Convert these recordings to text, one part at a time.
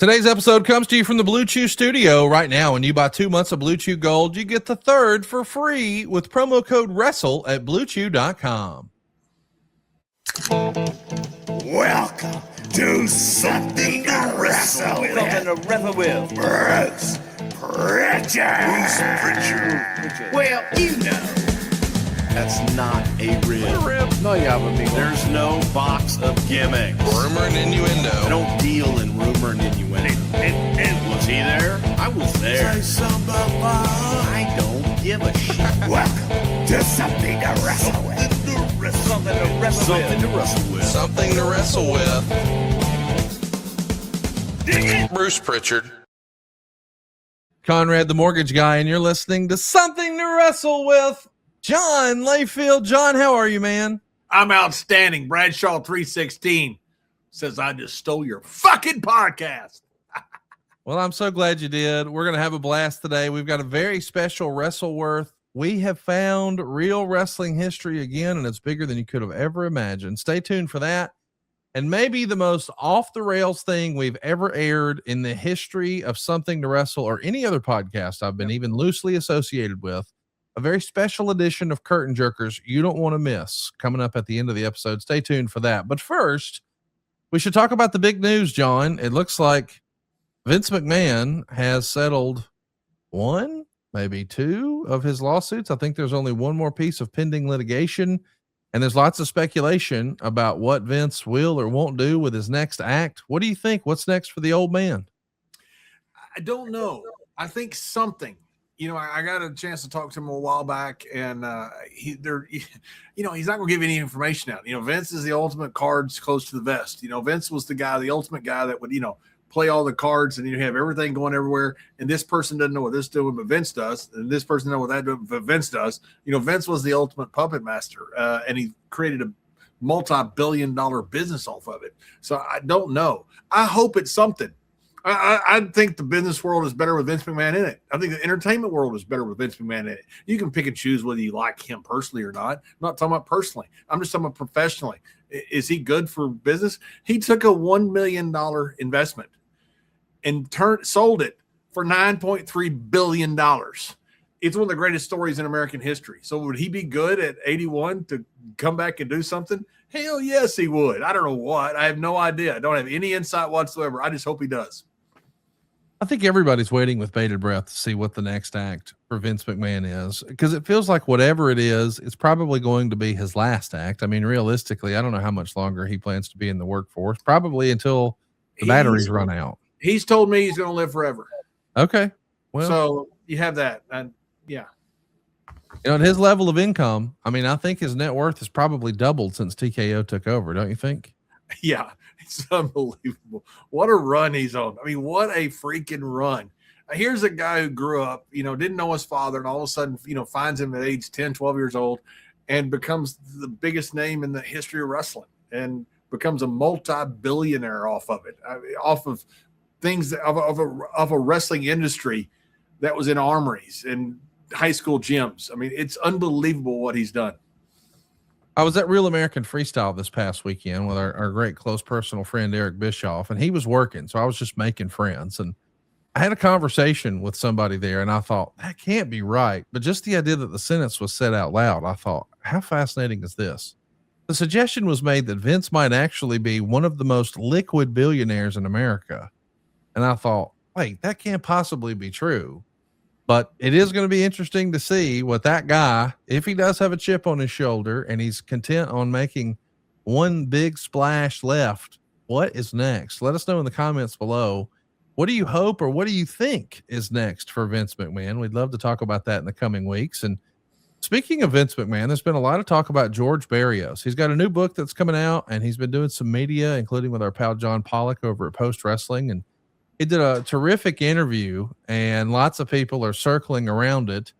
Today's episode comes to you from the Blue Chew Studio. Right now, when you buy 2 months of Blue Chew Gold, you get the third for free with promo code WRESTLE at BlueChew.com. Welcome to Something To Wrestle With. Something to wrestle with. Bruce Prichard. Well, you know. That's not a rib. No, you haven't been. There's no box of gimmicks. Rumor and innuendo. I don't deal in rumor and innuendo. And was he there? I was there. Say something. I don't give a shit. Welcome to Something To Wrestle With. Something to wrestle Something with. to wrestle with. Something to wrestle with. Dig it. Bruce Prichard. Conrad, the mortgage guy, and you're listening to Something to Wrestle With. John Layfield. John, how are you, man? I'm outstanding. Bradshaw 316 says I just stole your fucking podcast. Well, I'm so glad you did. We're going to have a blast today. We've got a very special WrestleWorth. We have found real wrestling history again, and it's bigger than you could have ever imagined. Stay tuned for that. And maybe the most off the rails thing we've ever aired in the history of Something to Wrestle or any other podcast I've been even loosely associated with. A very special edition of Curtain Jerkers you don't want to miss coming up at the end of the episode. Stay tuned for that. But first, we should talk about the big news, John. It looks like Vince McMahon has settled one, maybe two of his lawsuits. I think there's only one more piece of pending litigation, and there's lots of speculation about what Vince will or won't do with his next act. What do you think? What's next for the old man? I don't know. I think something. You know, I got a chance to talk to him a while back, and he's not going to give any information out. You know, Vince is the ultimate cards close to the vest. You know, Vince was the ultimate guy that would, play all the cards and you have everything going everywhere. And this person doesn't know what this is doing, but Vince does. And this person doesn't know what that doing, but Vince does. You know, Vince was the ultimate puppet master, and he created a multi-billion-dollar business off of it. So I don't know. I hope it's something. I think the business world is better with Vince McMahon in it. I think the entertainment world is better with Vince McMahon in it. You can pick and choose whether you like him personally or not. I'm not talking about personally. I'm just talking about professionally. Is he good for business? He took a $1 million investment and sold it for $9.3 billion. It's one of the greatest stories in American history. So would he be good at 81 to come back and do something? Hell yes, he would. I don't know what. I have no idea. I don't have any insight whatsoever. I just hope he does. I think everybody's waiting with bated breath to see what the next act for Vince McMahon is, because it feels like whatever it is, it's probably going to be his last act. I mean, realistically, I don't know how much longer he plans to be in the workforce, probably until the batteries run out. He's told me he's going to live forever. Okay. Well, so you have that. And yeah. You know, at his level of income, I mean, I think his net worth has probably doubled since TKO took over. Don't you think? Yeah. It's unbelievable. What a run he's on. I mean, what a freaking run. Here's a guy who grew up, didn't know his father, and all of a sudden, finds him at age 10, 12 years old and becomes the biggest name in the history of wrestling and becomes a multi-billionaire off of it, off of things of a wrestling industry that was in armories and high school gyms. I mean, it's unbelievable what he's done. I was at Real American Freestyle this past weekend with our great close personal friend, Eric Bischoff, and he was working. So I was just making friends, and I had a conversation with somebody there, and I thought, that can't be right. But just the idea that the sentence was said out loud, I thought, how fascinating is this? The suggestion was made that Vince might actually be one of the most liquid billionaires in America. And I thought, wait, that can't possibly be true. But it is going to be interesting to see what that guy, if he does have a chip on his shoulder and he's content on making one big splash left, what is next? Let us know in the comments below. What do you hope or what do you think is next for Vince McMahon? We'd love to talk about that in the coming weeks. And speaking of Vince McMahon, there's been a lot of talk about George Barrios. He's got a new book that's coming out, and he's been doing some media, including with our pal John Pollock over at Post Wrestling. And he did a terrific interview, and lots of people are circling around it.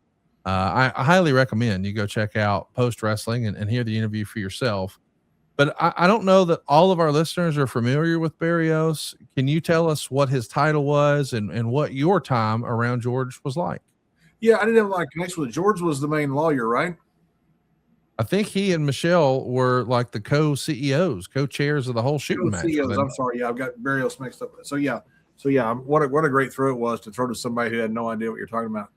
I highly recommend you go check out Post Wrestling and hear the interview for yourself. But I don't know that all of our listeners are familiar with Barrios. Can you tell us what his title was and what your time around George was like? Yeah, I didn't have a lot of connection with it. George was the main lawyer, right? I think he and Michelle were like the co-CEOs, co-chairs of the whole shooting match. CEOs, I'm sorry. Yeah, I've got Barrios mixed up. So, yeah. So yeah, what a great throw it was to throw to somebody who had no idea what you're talking about.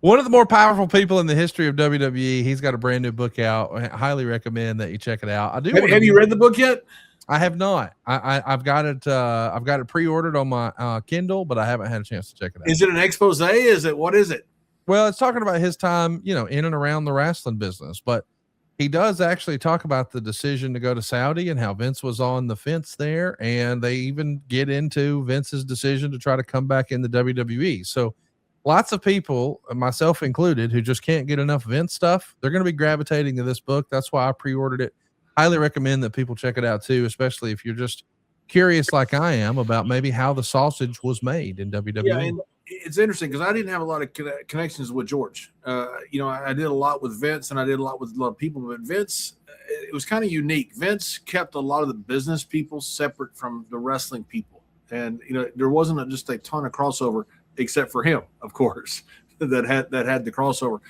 One of the more powerful people in the history of WWE. He's got a brand new book out. I highly recommend that you check it out. Have you read the book yet? I have not. I've got it. I've got it pre-ordered on my Kindle, but I haven't had a chance to check it out. Is it an expose? What is it? Well, it's talking about his time, in and around the wrestling business, but he does actually talk about the decision to go to Saudi and how Vince was on the fence there. And they even get into Vince's decision to try to come back in the WWE. So lots of people, myself included, who just can't get enough Vince stuff, they're going to be gravitating to this book. That's why I pre-ordered it. Highly recommend that people check it out too, especially if you're just curious like I am about maybe how the sausage was made in WWE. Yeah, and it's interesting because I didn't have a lot of connections with George. I did a lot with Vince and I did a lot with a lot of people, but Vince, it was kind of unique. Vince kept a lot of the business people separate from the wrestling people. And, there wasn't just a ton of crossover except for him, of course, that had the crossover.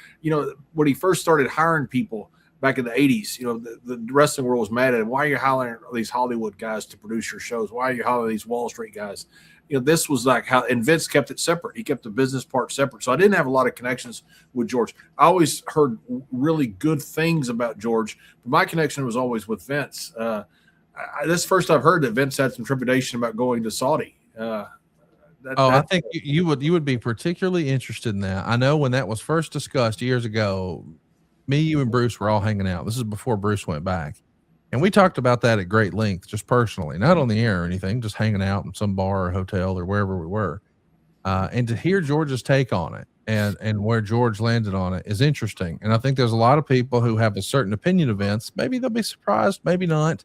When he first started hiring people back in the 80s, the wrestling world was mad at him. Why are you hiring these Hollywood guys to produce your shows? Why are you hiring these Wall Street guys? This was like how, and Vince kept it separate. He kept the business part separate. So I didn't have a lot of connections with George. I always heard really good things about George, but my connection was always with Vince. This first I've heard that Vince had some trepidation about going to Saudi. I think you would be particularly interested in that. I know when that was first discussed years ago, me, you, and Bruce were all hanging out. This is before Bruce went back. And we talked about that at great length, just personally, not on the air or anything, just hanging out in some bar or hotel or wherever we were. And to hear George's take on it and where George landed on it is interesting. And I think there's a lot of people who have a certain opinion of Vince. Maybe they'll be surprised, maybe not.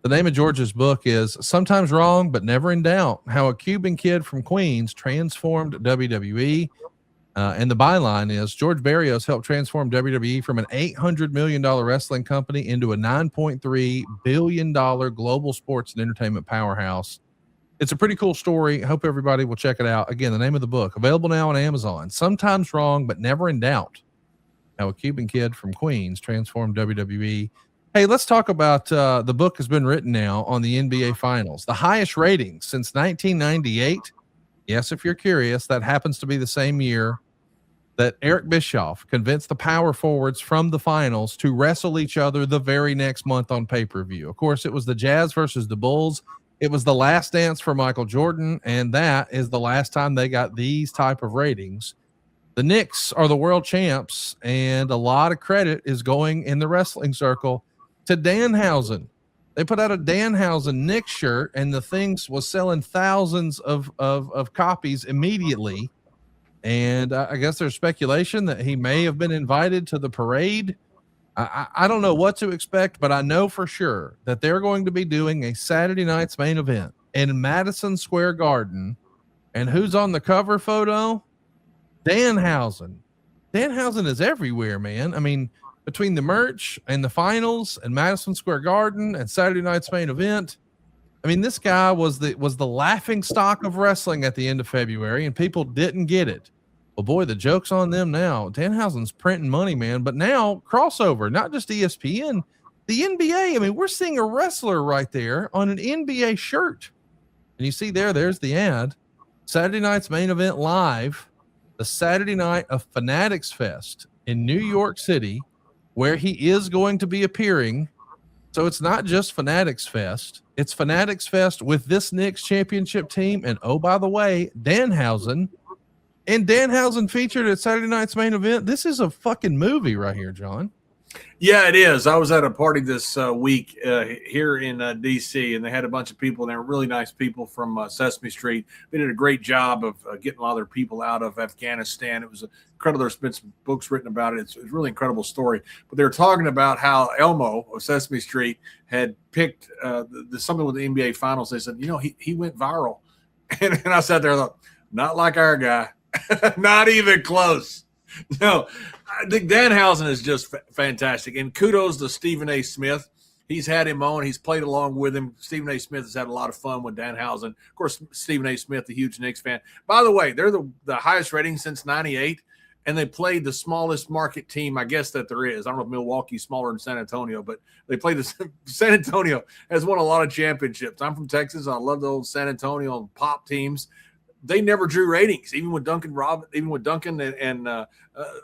The name of George's book is Sometimes Wrong, But Never in Doubt: How a Cuban Kid from Queens Transformed WWE. And the byline is George Barrios helped transform WWE from an $800 million wrestling company into a $9.3 billion global sports and entertainment powerhouse. It's a pretty cool story. I hope everybody will check it out. Again, the name of the book, available now on Amazon. Sometimes Wrong, But Never in Doubt: How a Cuban Kid from Queens Transformed WWE. Hey, let's talk about the book has been written now on the NBA Finals. The highest ratings since 1998. Yes, if you're curious, that happens to be the same year that Eric Bischoff convinced the power forwards from the finals to wrestle each other the very next month on pay-per-view. Of course, it was the Jazz versus the Bulls. It was the last dance for Michael Jordan, and that is the last time they got these type of ratings. The Knicks are the world champs, and a lot of credit is going in the wrestling circle to Danhausen. They put out a Danhausen Knicks shirt, and the thing was selling thousands of copies immediately. And I guess there's speculation that he may have been invited to the parade. I don't know what to expect, but I know for sure that they're going to be doing a Saturday night's main event in Madison Square Garden. And who's on the cover photo? Danhausen. Danhausen is everywhere, man. I mean, between the merch and the finals and Madison Square Garden and Saturday night's main event, I mean, this guy was the laughing stock of wrestling at the end of February, and people didn't get it. Well, boy, the joke's on them now. Danhausen's printing money, man. But now crossover, not just ESPN, the NBA. I mean, we're seeing a wrestler right there on an NBA shirt. And you see there's the ad. Saturday night's main event live, the Saturday night of Fanatics Fest in New York City, where he is going to be appearing. So it's not just Fanatics Fest. It's Fanatics Fest with this Knicks championship team. And oh, by the way, Danhausen. And Danhausen featured at Saturday night's main event. This is a fucking movie right here, John. Yeah, it is. I was at a party this week here in D.C., and they had a bunch of people, and they were really nice people from Sesame Street. They did a great job of getting a lot of their people out of Afghanistan. It was incredible. There's been some books written about it. It's a really incredible story. But they were talking about how Elmo of Sesame Street had picked something with the NBA Finals. They said, he went viral. And I sat there and thought, not like our guy. Not even close. No, I think Danhausen is just fantastic. And kudos to Stephen A. Smith. He's had him on. He's played along with him. Stephen A. Smith has had a lot of fun with Danhausen. Of course, Stephen A. Smith, the huge Knicks fan. By the way, they're the highest rating since 98. and they played the smallest market team, I guess, that there is. I don't know if Milwaukee's smaller than San Antonio, but they played the San Antonio has won a lot of championships. I'm from Texas. I love the old San Antonio pop teams. They never drew ratings, even with Duncan and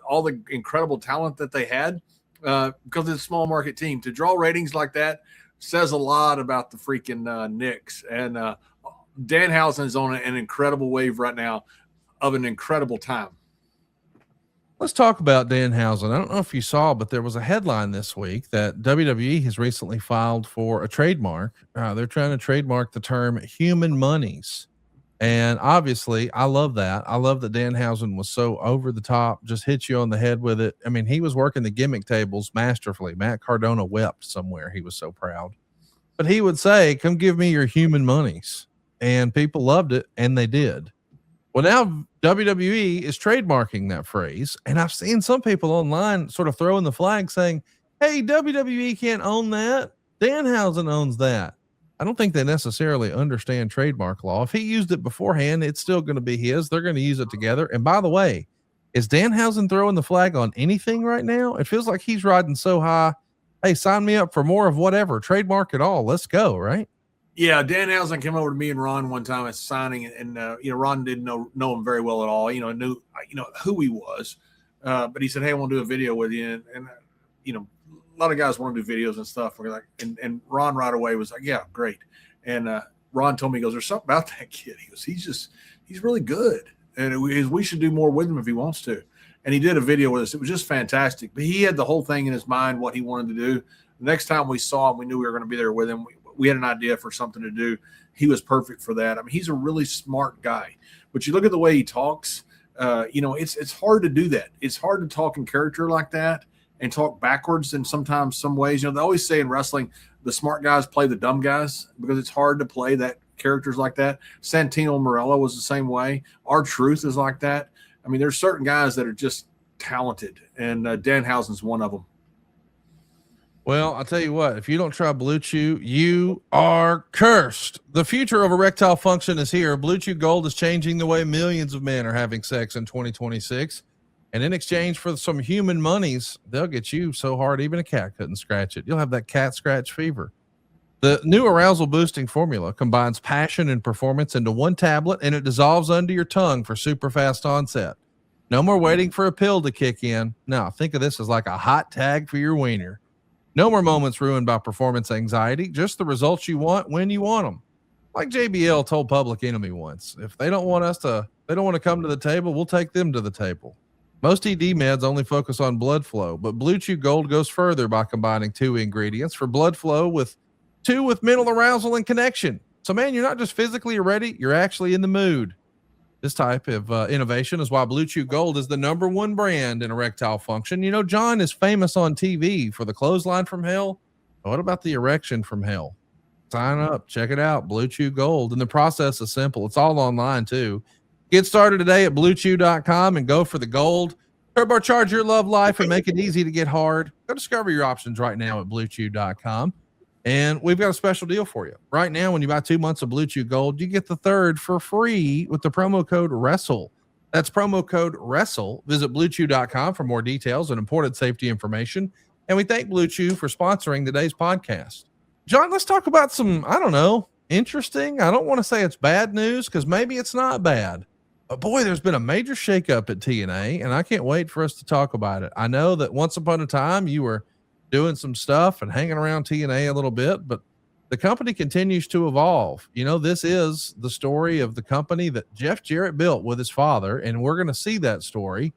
all the incredible talent that they had, because it's a small market team. To draw ratings like that says a lot about the freaking Knicks. And Danhausen is on an incredible wave right now of an incredible time. Let's talk about Danhausen. I don't know if you saw, but there was a headline this week that WWE has recently filed for a trademark. They're trying to trademark the term human monies. And obviously, I love that. I love that Danhausen was so over the top, just hit you on the head with it. I mean, he was working the gimmick tables masterfully. Matt Cardona wept somewhere. He was so proud. But he would say, come give me your human monies. And people loved it, and they did. Well, now WWE is trademarking that phrase, and I've seen some people online sort of throwing the flag saying, hey, WWE can't own that. Danhausen owns that. I don't think they necessarily understand trademark law. If he used it beforehand, it's still going to be his. They're going to use it together. And by the way, is Danhausen throwing the flag on anything right now? It feels like he's riding so high. Hey, sign me up for more of whatever. Trademark it all. Let's go, right? Yeah, Danhausen came over to me and Ron one time at signing, and Ron didn't know him very well at all. Knew who he was, but he said, "Hey, I want to do a video with you." And a lot of guys want to do videos and stuff. We're like, and Ron right away was like, "Yeah, great." And Ron told me, he goes, "There's something about that kid." He goes, "He's really good, and we should do more with him if he wants to." And he did a video with us. It was just fantastic. But he had the whole thing in his mind, what he wanted to do. The next time we saw him, we knew we were going to be there with him. We had an idea for something to do. He was perfect for that. I mean, he's a really smart guy. But you look at the way he talks, it's hard to do that. It's hard to talk in character like that and talk backwards in sometimes some ways. They always say in wrestling, the smart guys play the dumb guys because it's hard to play that characters like that. Santino Marella was the same way. R-Truth is like that. I mean, there's certain guys that are just talented, and Danhausen's one of them. Well, I'll tell you what, if you don't try Blue Chew, you are cursed. The future of erectile function is here. Blue Chew Gold is changing the way millions of men are having sex in 2026. And in exchange for some human monies, they'll get you so hard even a cat couldn't scratch it. You'll have that cat scratch fever. The new arousal boosting formula combines passion and performance into one tablet, and it dissolves under your tongue for super fast onset. No more waiting for a pill to kick in. No, think of this as like a hot tag for your wiener. No more moments ruined by performance anxiety, just the results you want when you want them. Like JBL told Public Enemy once, if they don't want to come to the table, we'll take them to the table. Most ED meds only focus on blood flow, but Blue Chew Gold goes further by combining two ingredients for blood flow with mental arousal and connection. So man, you're not just physically ready, you're actually in the mood. This type of innovation is why Blue Chew Gold is the #1 brand in erectile function. John is famous on TV for the clothesline from hell. What about the erection from hell? Sign up, check it out, Blue Chew Gold. And the process is simple. It's all online too. Get started today at bluechew.com and go for the gold. Turbocharge your love life and make it easy to get hard. Go discover your options right now at bluechew.com. And we've got a special deal for you. Right now, when you buy 2 months of Blue Chew Gold, you get the third for free with the promo code WRESTLE. That's promo code WRESTLE. Visit bluechew.com for more details and important safety information. And we thank Blue Chew for sponsoring today's podcast. John, let's talk about some, interesting. I don't want to say it's bad news because maybe it's not bad. But boy, there's been a major shakeup at TNA, and I can't wait for us to talk about it. I know that once upon a time you were doing some stuff and hanging around TNA a little bit, but the company continues to evolve. This is the story of the company that Jeff Jarrett built with his father, and we're going to see that story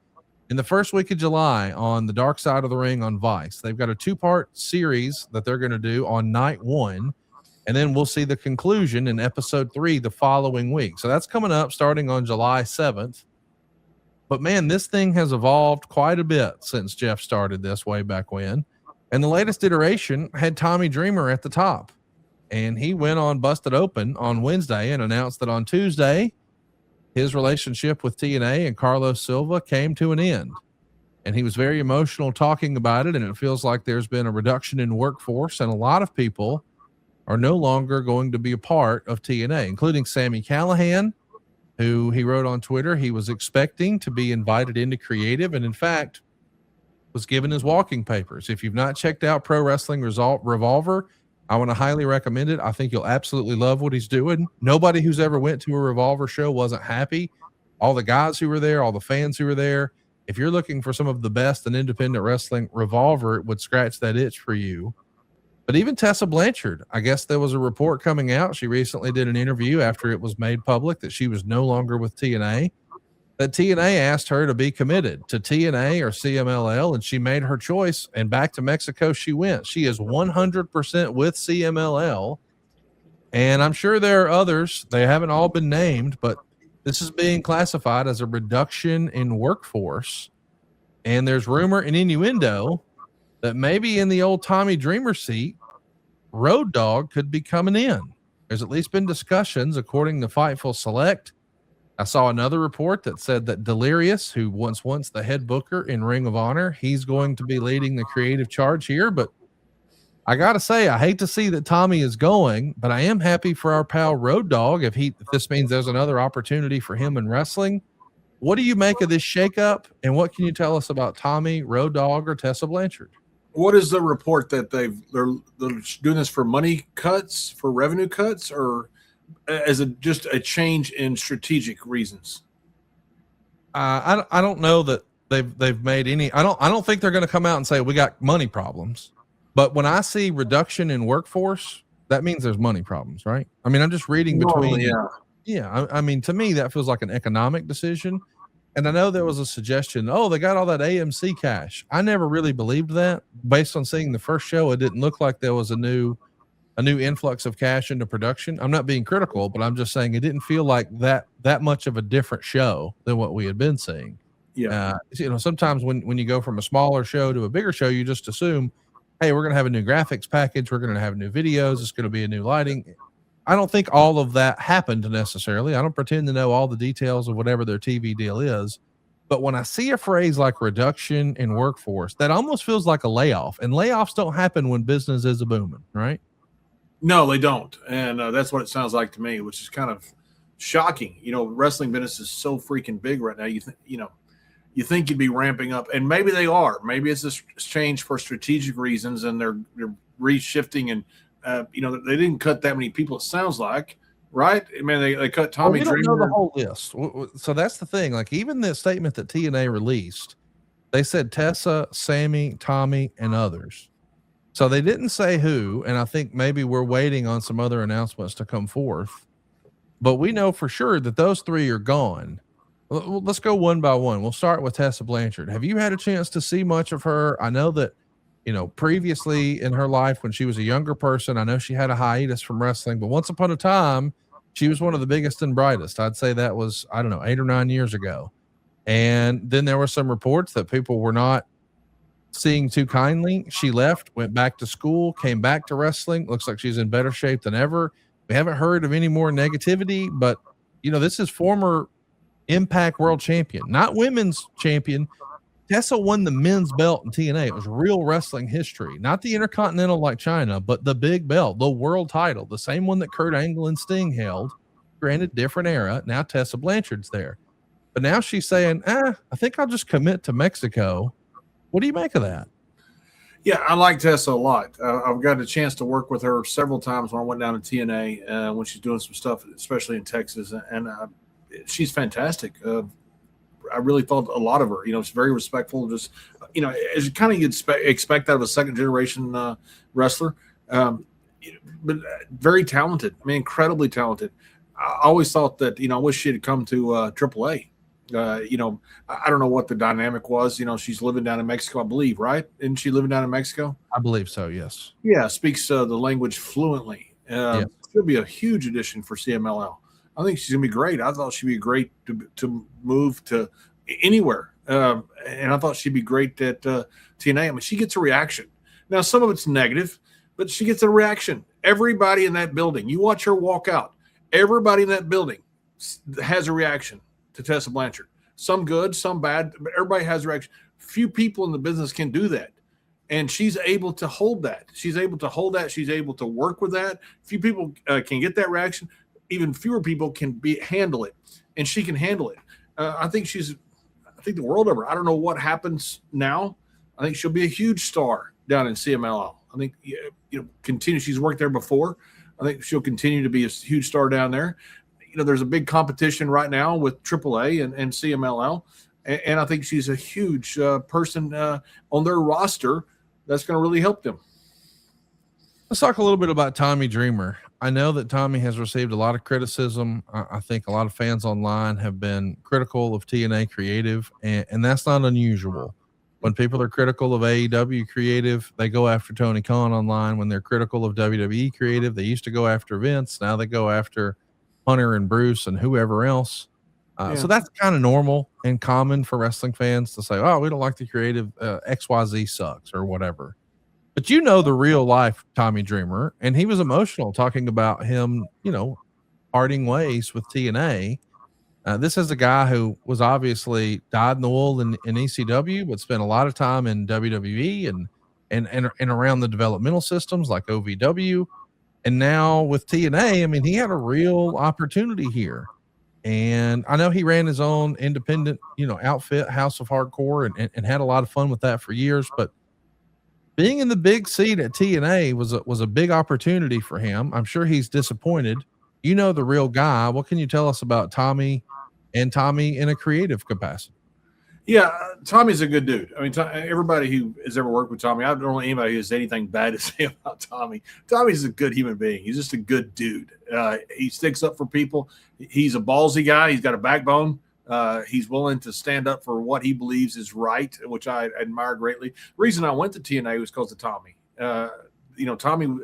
in the first week of July on the Dark Side of the Ring on Vice. They've got a 2-part series that they're going to do on night 1, and then we'll see the conclusion in episode 3 the following week. So that's coming up starting on July 7th. But man, this thing has evolved quite a bit since Jeff started this way back when. And the latest iteration had Tommy Dreamer at the top. And he went on Busted Open on Wednesday and announced that on Tuesday, his relationship with TNA and Carlos Silva came to an end. And he was very emotional talking about it. And it feels like there's been a reduction in workforce. And a lot of people are no longer going to be a part of TNA, including Sami Callihan, who he wrote on Twitter he was expecting to be invited into creative, and in fact was given his walking papers. If you've not checked out Pro Wrestling Revolver, I want to highly recommend it. I think you'll absolutely love what he's doing. Nobody who's ever went to a Revolver show wasn't happy. All the guys who were there, all the fans who were there. If you're looking for some of the best in independent wrestling, Revolver would scratch that itch for you. But even Tessa Blanchard, I guess there was a report coming out. She recently did an interview after it was made public that she was no longer with TNA. That TNA asked her to be committed to TNA or CMLL, and she made her choice, and back to Mexico she went. She is 100% with CMLL, and I'm sure there are others. They haven't all been named, but this is being classified as a reduction in workforce, and there's rumor and innuendo that maybe in the old Tommy Dreamer seat, Road Dogg could be coming in. There's at least been discussions, according to Fightful Select. I saw another report that said that Delirious, who once the head booker in Ring of Honor, he's going to be leading the creative charge here. But I got to say, I hate to see that Tommy is going, but I am happy for our pal Road Dogg. If this means there's another opportunity for him in wrestling. What do you make of this shakeup? And what can you tell us about Tommy, Road Dogg, or Tessa Blanchard? What is the report that they're doing this for money cuts, for revenue cuts, or as just a change in strategic reasons? I don't know that they've made any. I don't think they're going to come out and say we got money problems. But when I see reduction in workforce, that means there's money problems, right? I mean, I'm just reading between. I mean, to me, that feels like an economic decision. And I know there was a suggestion, oh, they got all that AMC cash. I never really believed that. Based on seeing the first show, it didn't look like there was a new influx of cash into production. I'm not being critical, but I'm just saying it didn't feel like that much of a different show than what we had been seeing. Yeah. Sometimes when you go from a smaller show to a bigger show, you just assume, hey, we're going to have a new graphics package. We're going to have new videos. It's going to be a new lighting. I don't think all of that happened necessarily. I don't pretend to know all the details of whatever their TV deal is. But when I see a phrase like reduction in workforce, that almost feels like a layoff. And layoffs don't happen when business is a booming, right? No, they don't. And that's what it sounds like to me, which is kind of shocking. Wrestling business is so freaking big right now. You think you'd be ramping up, and maybe they are. Maybe it's a change for strategic reasons, and they're reshifting. And they didn't cut that many people. It sounds like, right? I mean, they cut Tommy Dreamer. We don't know the whole list, so that's the thing. Like even the statement that TNA released, they said Tessa, Sammy, Tommy, and others. So they didn't say who, and I think maybe we're waiting on some other announcements to come forth. But we know for sure that those three are gone. Let's go one by one. We'll start with Tessa Blanchard. Have you had a chance to see much of her? I know that, previously in her life when she was a younger person, I know she had a hiatus from wrestling, but once upon a time, she was one of the biggest and brightest. I'd say that was, 8 or 9 years ago. And then there were some reports that people were not seeing too kindly. She left, went back to school, came back to wrestling. Looks like she's in better shape than ever. We haven't heard of any more negativity, but this is former Impact World Champion, not women's champion. Tessa won the men's belt in TNA. It was real wrestling history, not the Intercontinental like China, but the big belt, the world title, the same one that Kurt Angle and Sting held. Granted, different era. Now Tessa Blanchard's there, but now she's saying, I think I'll just commit to Mexico. What do you make of that? Yeah, I like Tessa a lot. I've got a chance to work with her several times when I went down to TNA when she's doing some stuff, especially in Texas, and she's fantastic. I really thought a lot of her. She's very respectful. Just as kind of you'd expect out of a second generation wrestler, but very talented. I mean, incredibly talented. I always thought that I wish she had come to AAA. I don't know what the dynamic was. She's living down in Mexico, I believe, right? Isn't she living down in Mexico? I believe so, yes. Yeah, speaks the language fluently. She'll be a huge addition for CMLL. I think she's going to be great. I thought she'd be great to move to anywhere. And I thought she'd be great at TNA. I mean, she gets a reaction. Now, some of it's negative, but she gets a reaction. Everybody in that building, you watch her walk out, everybody in that building has a reaction to Tessa Blanchard. Some good, some bad, but everybody has a reaction. Few people in the business can do that. And she's able to hold that. She's able to hold that. She's able to work with that. Few people can get that reaction. Even fewer people can handle it. and she can handle it. I think the world over. I don't know what happens now. I think she'll be a huge star down in CMLL. I think continue. She's worked there before. I think she'll continue to be a huge star down there. There's a big competition right now with AAA and CMLL, and I think she's a huge person on their roster that's going to really help them. Let's talk a little bit about Tommy Dreamer. I know that Tommy has received a lot of criticism. I think a lot of fans online have been critical of TNA Creative, and that's not unusual. When people are critical of AEW Creative, they go after Tony Khan online. When they're critical of WWE Creative, they used to go after Vince. Now they go after Hunter and Bruce and whoever else. So that's kind of normal and common for wrestling fans to say, oh, we don't like the creative, XYZ sucks or whatever. But the real life Tommy Dreamer, and he was emotional talking about him, parting ways with TNA. This is a guy who was obviously dyed in the wool in ECW, but spent a lot of time in WWE and around the developmental systems like OVW. And now with TNA, I mean, he had a real opportunity here. And I know he ran his own independent, outfit, House of Hardcore, and had a lot of fun with that for years. But being in the big seat at TNA was a big opportunity for him. I'm sure he's disappointed. The real guy. What can you tell us about Tommy and Tommy in a creative capacity? Yeah, Tommy's a good dude. I mean, everybody who has ever worked with Tommy, I don't know anybody who has anything bad to say about Tommy. Tommy's a good human being. He's just a good dude. He sticks up for people. He's a ballsy guy. He's got a backbone. He's willing to stand up for what he believes is right, which I admire greatly. The reason I went to TNA was because of Tommy. Tommy,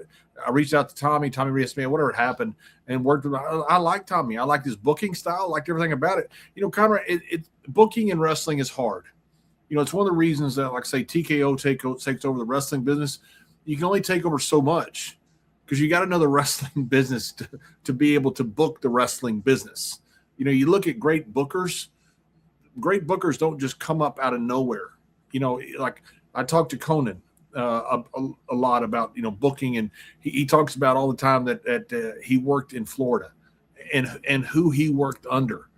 I reached out to Tommy. Tommy reached me, whatever happened, and worked with him. I like Tommy. I liked his booking style. I liked everything about it. Conrad, booking in wrestling is hard. It's one of the reasons that, like, say, TKO takes over the wrestling business. You can only take over so much because you got another wrestling business to be able to book the wrestling business. You look at great bookers. Great bookers don't just come up out of nowhere. Like I talked to Conan a lot about booking, and he talks about all the time that he worked in Florida, and who he worked under,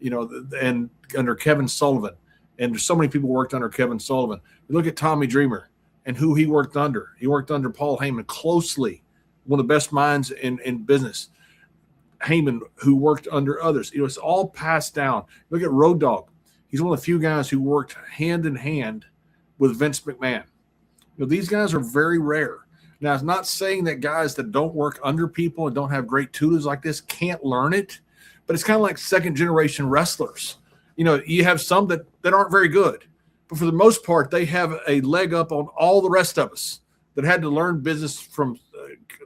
and under Kevin Sullivan, and there's so many people worked under Kevin Sullivan. You look at Tommy Dreamer and who he worked under. He worked under Paul Heyman closely, one of the best minds in business. Heyman, who worked under others. It's all passed down. Look at Road Dogg. He's one of the few guys who worked hand in hand with Vince McMahon. These guys are very rare. Now, it's not saying that guys that don't work under people and don't have great tutors like this can't learn it, but it's kind of like second-generation wrestlers. You have some that aren't very good, but for the most part, they have a leg up on all the rest of us that had to learn business from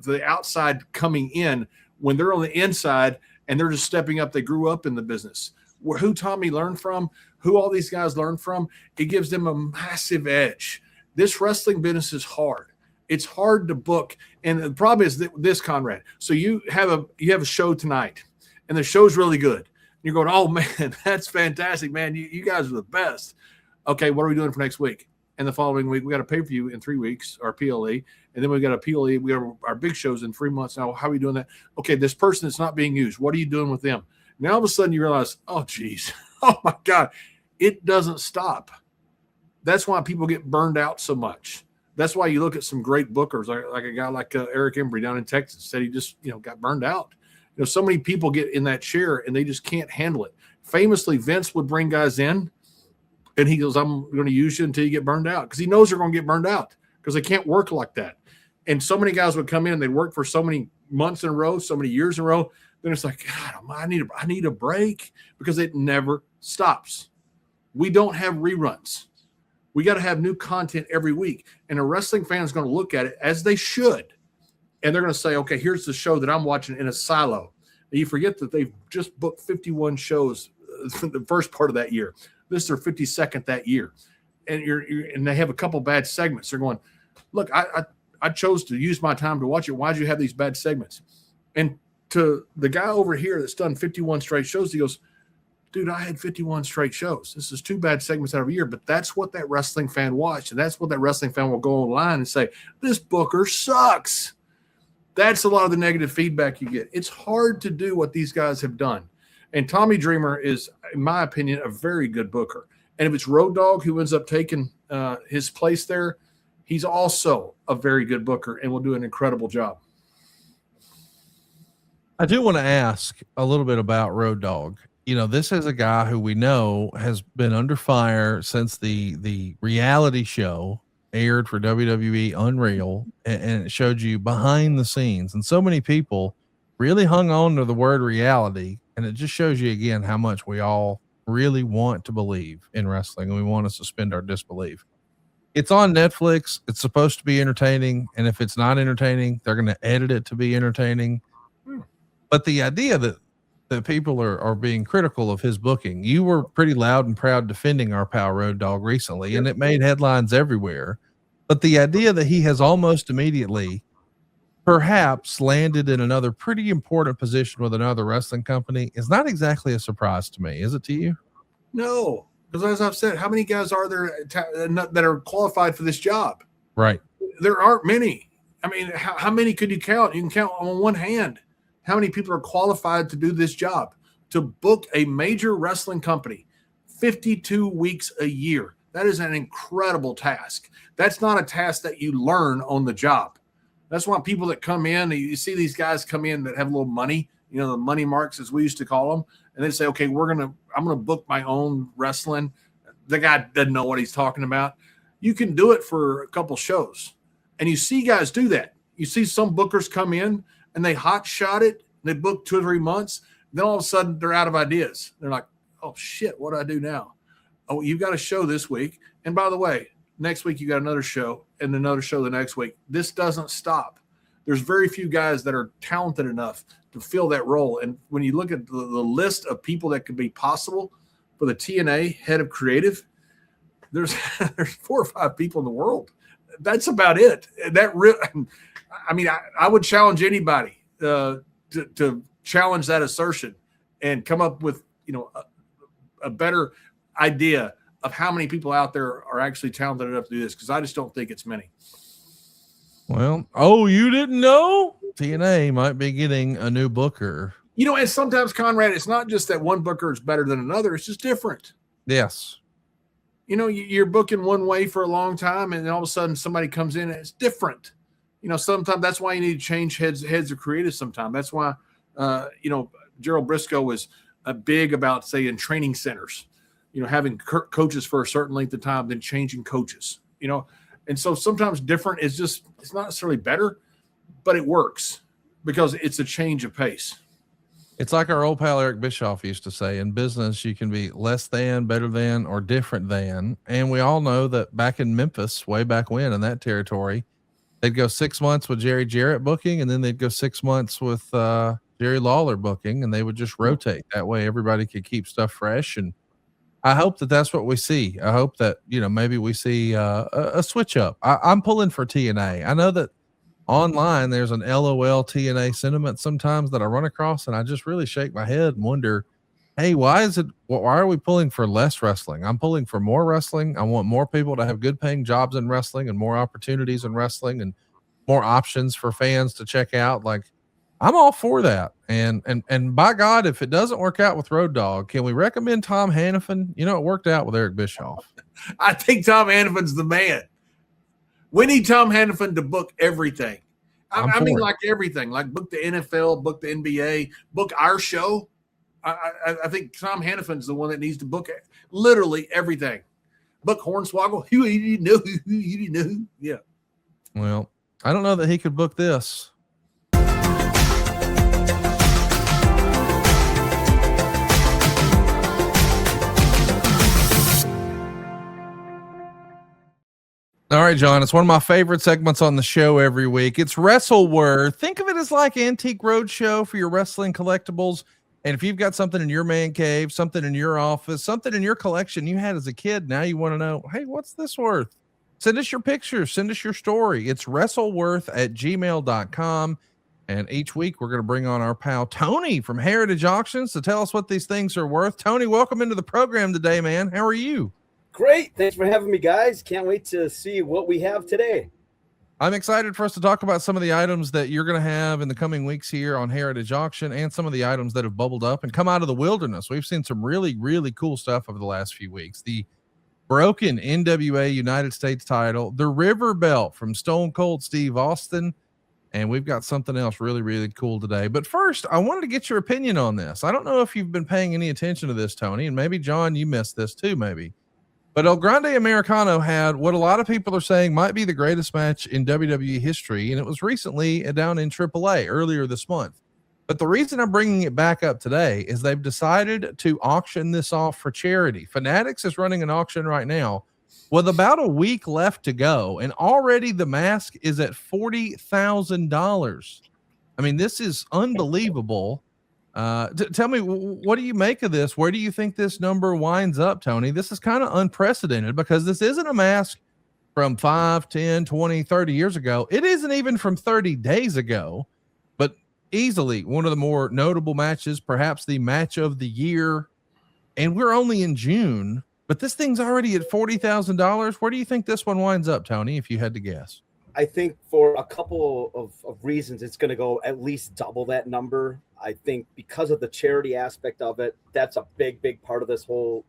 the outside coming in when they're on the inside and they're just stepping up. They grew up in the business. Who Tommy learned from, who all these guys learned from, it gives them a massive edge. This wrestling business is hard. It's hard to book. And the problem is this, Conrad. So you have a show tonight, and the show's really good. You're going, oh, man, that's fantastic, man. You guys are the best. Okay, what are we doing for next week? And the following week, we got a pay-per-view in 3 weeks, our PLE. And then we got a PLE. We have our big shows in 3 months. Now, how are we doing that? Okay, this person that's not being used, what are you doing with them? Now, all of a sudden, you realize, oh, geez, oh, my God, it doesn't stop. That's why people get burned out so much. That's why you look at some great bookers, like a guy like Eric Embry down in Texas, said he just, got burned out. So many people get in that chair and they just can't handle it. Famously, Vince would bring guys in and he goes, I'm going to use you until you get burned out, because he knows they're going to get burned out because they can't work like that. And so many guys would come in, they'd work for so many months in a row, so many years in a row. Then it's like, God, I need a break, because it never stops. We don't have reruns. We got to have new content every week. And a wrestling fan is going to look at it, as they should. And they're going to say, okay, here's the show that I'm watching in a silo. And you forget that they've just booked 51 shows the first part of that year. This is their 52nd that year. And and they have a couple bad segments. They're going, look, I chose to use my time to watch it. Why'd you have these bad segments? And to the guy over here that's done 51 straight shows, he goes, dude, I had 51 straight shows. This is 2 bad segments out of a year, but that's what that wrestling fan watched. And that's what that wrestling fan will go online and say, this booker sucks. That's a lot of the negative feedback you get. It's hard to do what these guys have done. And Tommy Dreamer is, in my opinion, a very good booker. And if it's Road Dogg who ends up taking his place there, he's also a very good booker and will do an incredible job. I do want to ask a little bit about Road Dogg. You know, this is a guy who we know has been under fire since the reality show aired for WWE Unreal, and it showed you behind the scenes. And so many people really hung on to the word reality. And it just shows you again how much we all really want to believe in wrestling, and we want to suspend our disbelief. It's on Netflix. It's supposed to be entertaining. And if it's not entertaining, they're going to edit it to be entertaining. But the idea that people are being critical of his booking, you were pretty loud and proud defending our pal Road Dogg recently, and it made headlines everywhere. But the idea that he has almost immediately perhaps landed in another pretty important position with another wrestling company is not exactly a surprise to me. Is it to you? No, because as I've said, how many guys are there that are qualified for this job? Right. There aren't many. I mean, how many could you count? You can count on one hand how many people are qualified to do this job, to book a major wrestling company 52 weeks a year. That is an incredible task. That's not a task that you learn on the job. That's why people that come in, you see these guys come in that have a little money, you know, the money marks as we used to call them. And they say, okay, I'm going to book my own wrestling. The guy doesn't know what he's talking about. You can do it for a couple shows. And you see guys do that. You see some bookers come in and they hot shot it. They book 2 or 3 months. Then all of a sudden they're out of ideas. They're like, oh shit, what do I do now? Oh, you've got a show this week. And by the way, next week you got another show and another show the next week. This doesn't stop. There's very few guys that are talented enough to fill that role. And when you look at the list of people that could be possible for the TNA head of creative, there's 4 or 5 people in the world. That's about it. I would challenge anybody to challenge that assertion and come up with, you know, a better idea of how many people out there are actually talented enough to do this, because I just don't think it's many. Well, oh, you didn't know? TNA might be getting a new booker. You know, and sometimes, Conrad, it's not just that one booker is better than another. It's just different. Yes. You know, you're booking one way for a long time, and then all of a sudden somebody comes in and it's different. You know, sometimes that's why you need to change heads of creative sometimes. That's why, you know, Gerald Briscoe was big about, say, in training centers, you know, having coaches for a certain length of time, then changing coaches, you know. And so sometimes different is just, it's not necessarily better, but it works because it's a change of pace. It's like our old pal Eric Bischoff used to say, in business, you can be less than, better than, or different than. And we all know that back in Memphis, way back when in that territory, they'd go 6 months with Jerry Jarrett booking, and then they'd go 6 months with Jerry Lawler booking, and they would just rotate. That way everybody could keep stuff fresh. And I hope that that's what we see. I hope that, you know, maybe we see a switch up. I'm pulling for TNA. I know that online there's an LOL TNA sentiment sometimes that I run across, and I just really shake my head and wonder, hey, why are we pulling for less wrestling? I'm pulling for more wrestling. I want more people to have good paying jobs in wrestling and more opportunities in wrestling and more options for fans to check out. Like, I'm all for that. And by God, if it doesn't work out with Road Dogg, can we recommend Tom Hannafin? You know, it worked out with Eric Bischoff. I think Tom Hannafin's the man. We need Tom Hannafin to book everything. I mean, like everything, like book the NFL, book the NBA, book our show. I think Tom Hannafin's the one that needs to book literally everything. Book Hornswoggle. You didn't know. Yeah. Well, I don't know that he could book this. All right, John, it's one of my favorite segments on the show every week. It's WrestleWorth. Think of it as like Antique Roadshow for your wrestling collectibles. And if you've got something in your man cave, something in your office, something in your collection you had as a kid, now you want to know, hey, what's this worth? Send us your pictures. Send us your story. It's WrestleWorth@gmail.com. And each week we're going to bring on our pal Tony from Heritage Auctions to tell us what these things are worth. Tony, welcome into the program today, man. How are you? Great. Thanks for having me, guys. Can't wait to see what we have today. I'm excited for us to talk about some of the items that you're going to have in the coming weeks here on Heritage Auction and some of the items that have bubbled up and come out of the wilderness. We've seen some really, really cool stuff over the last few weeks. The broken NWA United States title, the River Belt from Stone Cold Steve Austin, and we've got something else really, really cool today. But first, I wanted to get your opinion on this. I don't know if you've been paying any attention to this, Tony, and maybe, John, you missed this too, maybe. But El Grande Americano had what a lot of people are saying might be the greatest match in WWE history, and it was recently down in AAA earlier this month. But the reason I'm bringing it back up today is they've decided to auction this off for charity. Fanatics is running an auction right now with about a week left to go, and already the mask is at $40,000. I mean, this is unbelievable. Tell me, what do you make of this? Where do you think this number winds up, Tony? This is kind of unprecedented because this isn't a mask from 5, 10, 20, 30 years ago. It isn't even from 30 days ago, but easily one of the more notable matches, perhaps the match of the year. And we're only in June, but this thing's already at $40,000. Where do you think this one winds up, Tony, if you had to guess? I think for a couple of reasons, it's going to go at least double that number. I think because of the charity aspect of it, that's a big, big part of this whole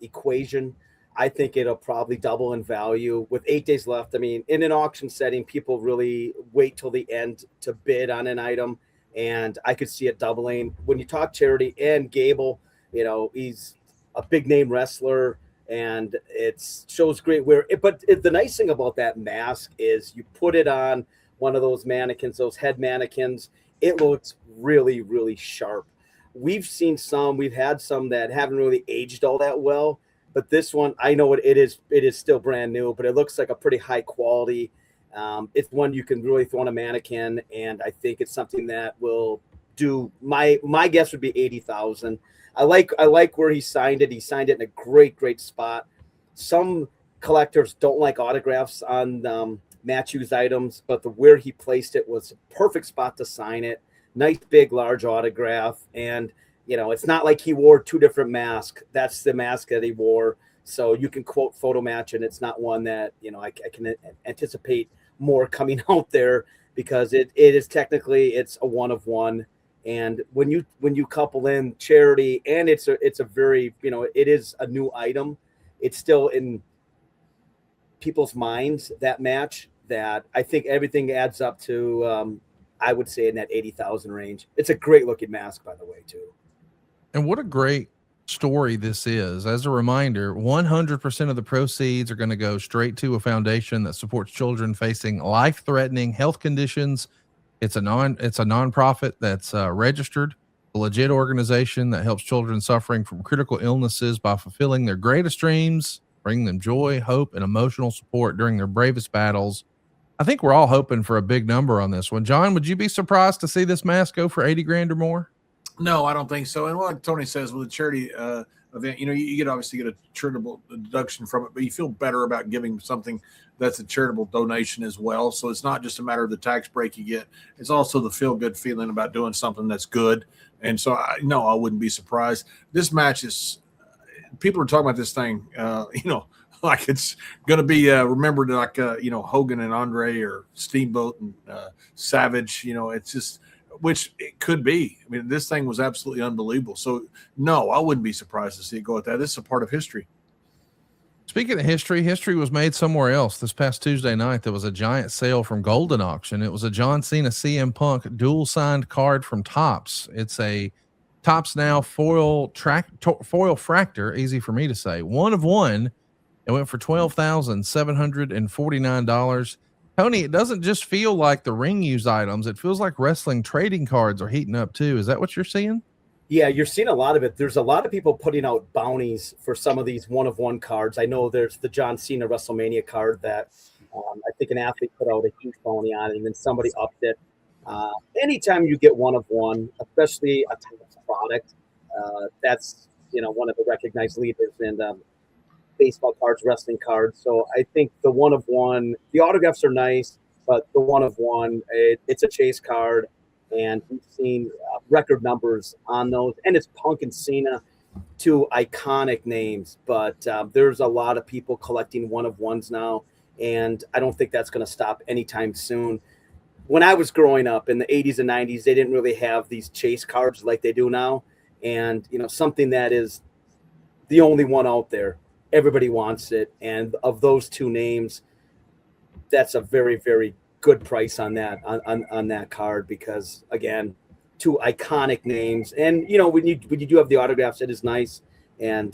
equation. I think it'll probably double in value with 8 days left. I mean, in an auction setting, people really wait till the end to bid on an item, and I could see it doubling. When you talk charity, and Gable, you know, he's a big name wrestler, and it shows great the nice thing about that mask is you put it on one of those mannequins, those head mannequins, it looks really, really sharp. We've had some that haven't really aged all that well, but this one, I know it is still brand new, but it looks like a pretty high quality. It's one you can really throw on a mannequin, and I think it's something that will do. My guess would be 80,000. I like where he signed it. He signed it in a great spot. Some collectors don't like autographs on Matthew's items, but where he placed it was a perfect spot to sign it. Nice, big, large autograph. And, you know, it's not like he wore two different masks. That's the mask that he wore. So you can quote photo match, and it's not one that, you know, I can anticipate more coming out there because it is technically, it's a one of one. And when you couple in charity, and it's a very, you know, it is a new item. It's still in people's minds, that match, that I think everything adds up to, I would say in that 80,000 range. It's a great looking mask, by the way, too. And what a great story this is. As a reminder, 100% of the proceeds are going to go straight to a foundation that supports children facing life-threatening health conditions. It's a nonprofit that's registered, a legit organization that helps children suffering from critical illnesses by fulfilling their greatest dreams, bringing them joy, hope, and emotional support during their bravest battles. I think we're all hoping for a big number on this one. John, would you be surprised to see this mask go for 80 grand or more? No, I don't think so. And like Tony says, with a charity event, you know, you obviously get a charitable deduction from it, but you feel better about giving something that's a charitable donation as well. So it's not just a matter of the tax break you get. It's also the feel good feeling about doing something that's good. And so I wouldn't be surprised. This match is, people are talking about this thing, you know, like it's going to be remembered like, you know, Hogan and Andre or Steamboat and Savage, you know, it's just, which it could be. I mean, this thing was absolutely unbelievable. So no, I wouldn't be surprised to see it go at that. This is a part of history. Speaking of history was made somewhere else. This past Tuesday night, there was a giant sale from Golden Auction. It was a John Cena CM Punk dual signed card from Topps. It's a Topps Now foil fractor, easy for me to say, one of one. It went for $12,749. Tony, it doesn't just feel like the ring use items. It feels like wrestling trading cards are heating up too. Is that what you're seeing? Yeah, you're seeing a lot of it. There's a lot of people putting out bounties for some of these one of one cards. I know there's the John Cena WrestleMania card that I think an athlete put out a huge bounty on it, and then somebody upped it. Anytime you get one of one, especially a type of product, that's, you know, one of the recognized leaders in baseball cards, wrestling cards. So I think the one of one, the autographs are nice, but the one of one, it's a chase card, and we've seen record numbers on those. And it's Punk and Cena, two iconic names, but there's a lot of people collecting one of ones now. and I don't think that's going to stop anytime soon. When I was growing up in the 80s and 90s, they didn't really have these chase cards like they do now. And, something that is the only one out there, everybody wants it. And of those two names, that's a very, very good price on that, on that card, because again, two iconic names. And, when you do have the autographs, it is nice. And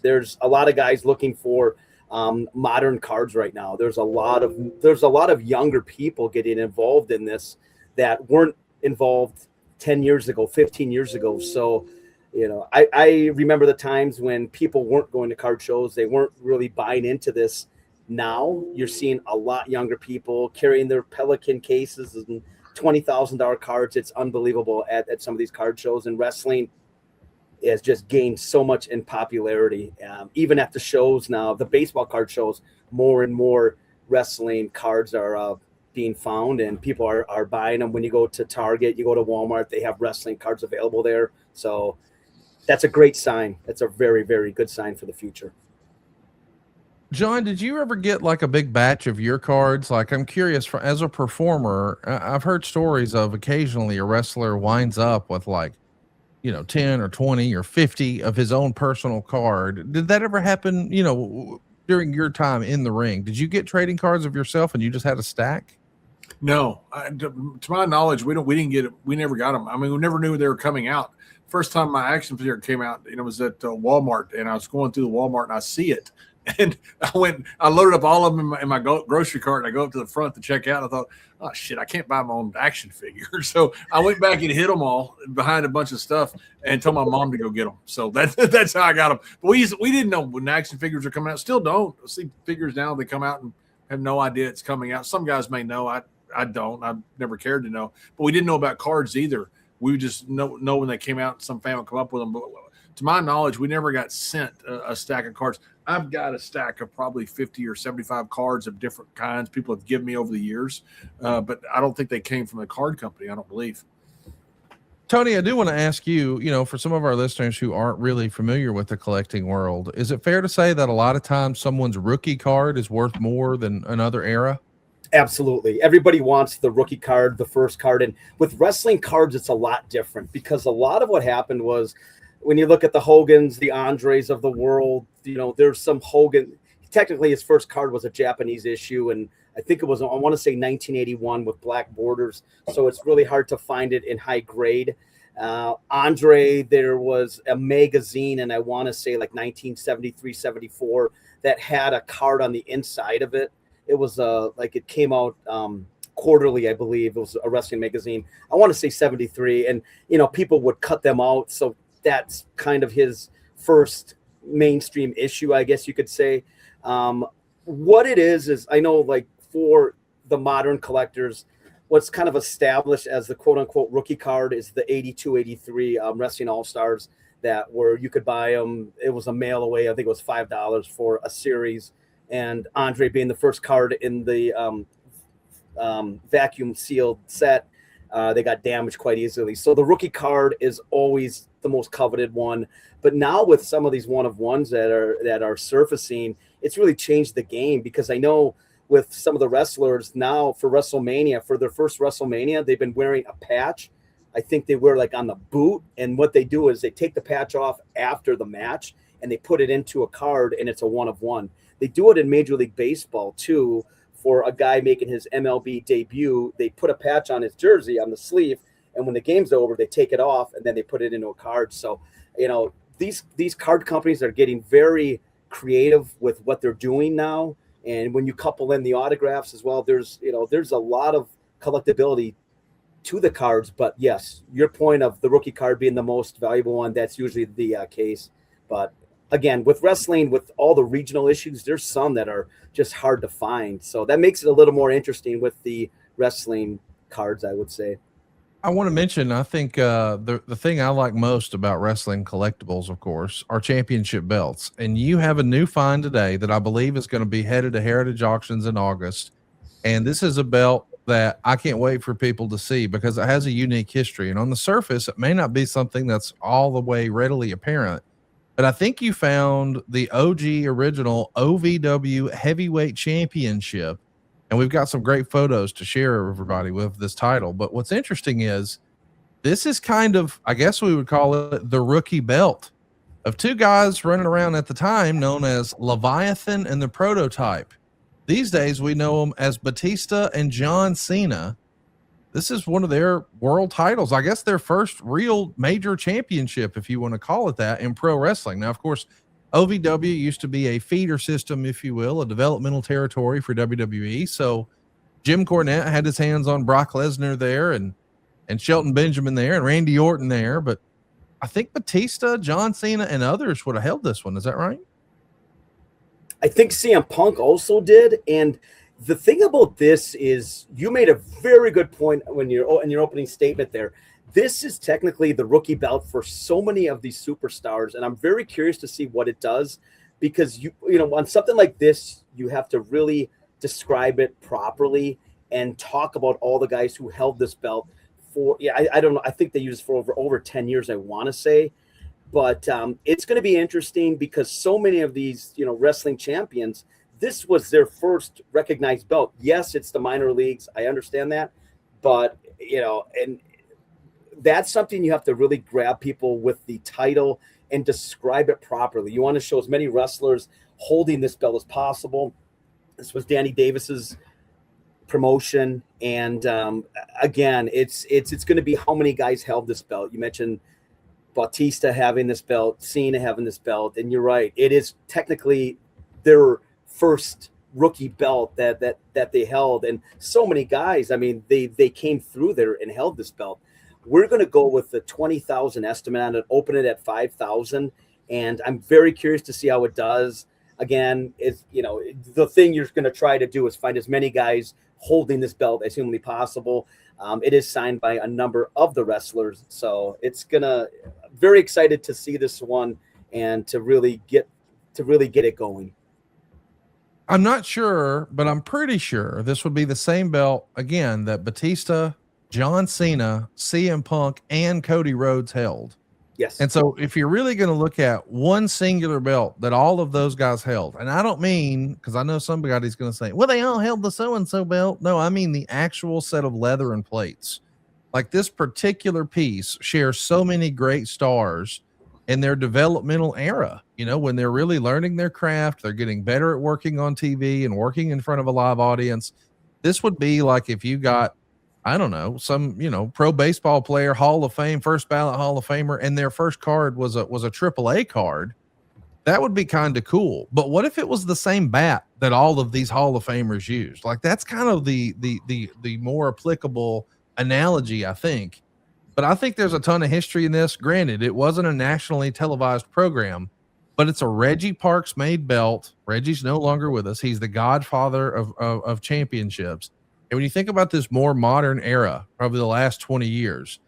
there's a lot of guys looking for modern cards right now. There's a lot of younger people getting involved in this that weren't involved 10 years ago, 15 years ago. So, I remember the times when people weren't going to card shows. They weren't really buying into this. Now you're seeing a lot younger people carrying their Pelican cases and $20,000 cards. It's unbelievable at some of these card shows, and wrestling has just gained so much in popularity. Even at the shows now, the baseball card shows, more and more wrestling cards are being found, and people are buying them. When you go to Target, you go to Walmart, they have wrestling cards available there. So that's a great sign. That's a very, very good sign for the future. John, did you ever get like a big batch of your cards? Like, I'm curious, as a performer, I've heard stories of occasionally a wrestler winds up with like, 10 or 20 or 50 of his own personal card. Did that ever happen, during your time in the ring? Did you get trading cards of yourself and you just had a stack? No, to my knowledge, we didn't get it. We never got them. I mean, we never knew they were coming out. First time my action figure came out, it was at Walmart, and I was going through the Walmart and I see it. And I loaded up all of them in my grocery cart, and I go up to the front to check out. I thought, oh shit, I can't buy my own action figure. So I went back and hid them all behind a bunch of stuff and told my mom to go get them. So that's how I got them. But we didn't know when action figures are coming out. Still don't. I see figures now, they come out and have no idea it's coming out. Some guys may know. I don't. I've never cared to know. But we didn't know about cards either. We just know when they came out, some fan would come up with them. But to my knowledge, we never got sent a stack of cards. I've got a stack of probably 50 or 75 cards of different kinds people have given me over the years, but I don't think they came from the card company. I don't believe. Tony, I do want to ask you, for some of our listeners who aren't really familiar with the collecting world, is it fair to say that a lot of times someone's rookie card is worth more than another era? Absolutely. Everybody wants the rookie card, the first card. And with wrestling cards, it's a lot different, because a lot of what happened was, when you look at the Hogans, the Andres of the world, there's some Hogan. Technically, his first card was a Japanese issue, and I think it was, I want to say 1981 with black borders. So it's really hard to find it in high grade. Andre, there was a magazine, and I want to say like 1973, 74, that had a card on the inside of it. It was like it came out quarterly, I believe. It was a wrestling magazine. I want to say 73, and people would cut them out. So that's kind of his first mainstream issue, I guess you could say. What it is I know, like, for the modern collectors, what's kind of established as the quote unquote rookie card is the 82, 83 Wrestling All-Stars, that where you could buy them. It was a mail away. I think it was $5 for a series. And Andre being the first card in the vacuum sealed set, they got damaged quite easily. So the rookie card is always the most coveted one. But now with some of these one-of-ones that are surfacing, it's really changed the game, because I know with some of the wrestlers now for WrestleMania, for their first WrestleMania, they've been wearing a patch. I think they wear like on the boot. And what they do is they take the patch off after the match and they put it into a card, and it's a one-of-one. They do it in Major League Baseball too. For a guy making his MLB debut, they put a patch on his jersey on the sleeve, and when the game's over, they take it off and then they put it into a card. So, these card companies are getting very creative with what they're doing now. And when you couple in the autographs as well, there's a lot of collectability to the cards. But yes, your point of the rookie card being the most valuable one, that's usually the case. But again, with wrestling, with all the regional issues, there's some that are just hard to find. So that makes it a little more interesting with the wrestling cards, I would say. I want to mention, I think the thing I like most about wrestling collectibles, of course, are championship belts. And you have a new find today that I believe is going to be headed to Heritage Auctions in August. And this is a belt that I can't wait for people to see, because it has a unique history. And on the surface, it may not be something that's all the way readily apparent. but I think you found the OG original OVW Heavyweight Championship, and we've got some great photos to share with everybody with this title. But what's interesting is this is kind of, I guess we would call it the rookie belt of two guys running around at the time known as Leviathan and the Prototype. These days we know them as Batista and John Cena. This is one of their world titles, I guess their first real major championship, if you want to call it that, in pro wrestling. Now, of course, OVW used to be a feeder system, if you will, a developmental territory for WWE. So Jim Cornette had his hands on Brock Lesnar there, and Shelton Benjamin there, and Randy Orton there. But I think Batista, John Cena, and others would have held this one. Is that right? I think CM Punk also did. And the thing about this is you made a very good point when you're in your opening statement there. This is technically the rookie belt for so many of these superstars. And I'm very curious to see what it does, because you know, on something like this, you have to really describe it properly and talk about all the guys who held this belt for, I don't know. I think they used it for over 10 years, I want to say. But it's going to be interesting because so many of these, you know, wrestling champions, this was their first recognized belt. Yes, it's the minor leagues. I understand that. But, you know, and that's something you have to really grab people with the title and describe it properly. You want to show as many wrestlers holding this belt as possible. This was Danny Davis's promotion. And again, it's going to be how many guys held this belt. You mentioned Batista having this belt, Cena having this belt, and you're right. It is technically their first rookie belt that they held, and so many guys. I mean, they came through there and held this belt. We're going to go with the 20,000 estimate on it, open it at 5,000, and I'm very curious to see how it does. Again, it's, you know, the thing you're going to try to do is find as many guys holding this belt as humanly possible. It is signed by a number of the wrestlers, so it's gonna very excited to see this one and to really get it going. I'm not sure, but I'm pretty sure this would be the same belt again that Batista, John Cena, CM Punk, and Cody Rhodes held. Yes. And so if you're really going to look at one singular belt that all of those guys held, and I don't mean, because I know somebody's going to say, well, they all held the so-and-so belt. No, I mean the actual set of leather and plates. Like this particular piece shares so many great stars in their developmental era. You know, when they're really learning their craft, they're getting better at working on TV and working in front of a live audience. This would be like if you got, I don't know, some, you know, pro baseball player, Hall of Fame, first ballot Hall of Famer, and their first card was a AAA card. That would be kind of cool. But what if it was the same bat that all of these Hall of Famers used? Like that's kind of the more applicable analogy, I think. But I think there's a ton of history in this. Granted, it wasn't a nationally televised program, but it's a Reggie Parks made belt. Reggie's no longer with us. He's the godfather of championships. And when you think about this more modern era, probably the last 20 years,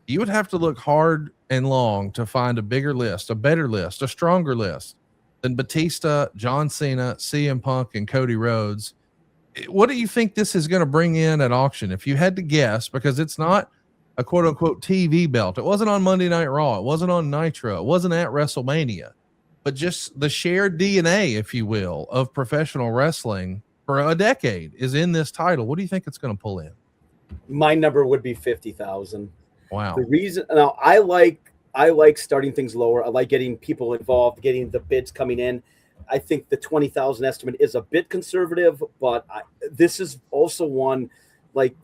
you would have to look hard and long to find a bigger list, a better list, a stronger list than Batista, John Cena, CM Punk, and Cody Rhodes. What do you think this is going to bring in at auction? If you had to guess, because it's not a quote unquote TV belt. It wasn't on Monday Night Raw. It wasn't on Nitro. It wasn't at WrestleMania, but just the shared DNA, if you will, of professional wrestling for a decade is in this title. What do you think it's going to pull in? My number would be 50,000. Wow. The reason now I like starting things lower. I like getting people involved, getting the bids coming in. I think the 20,000 estimate is a bit conservative, but this is also one like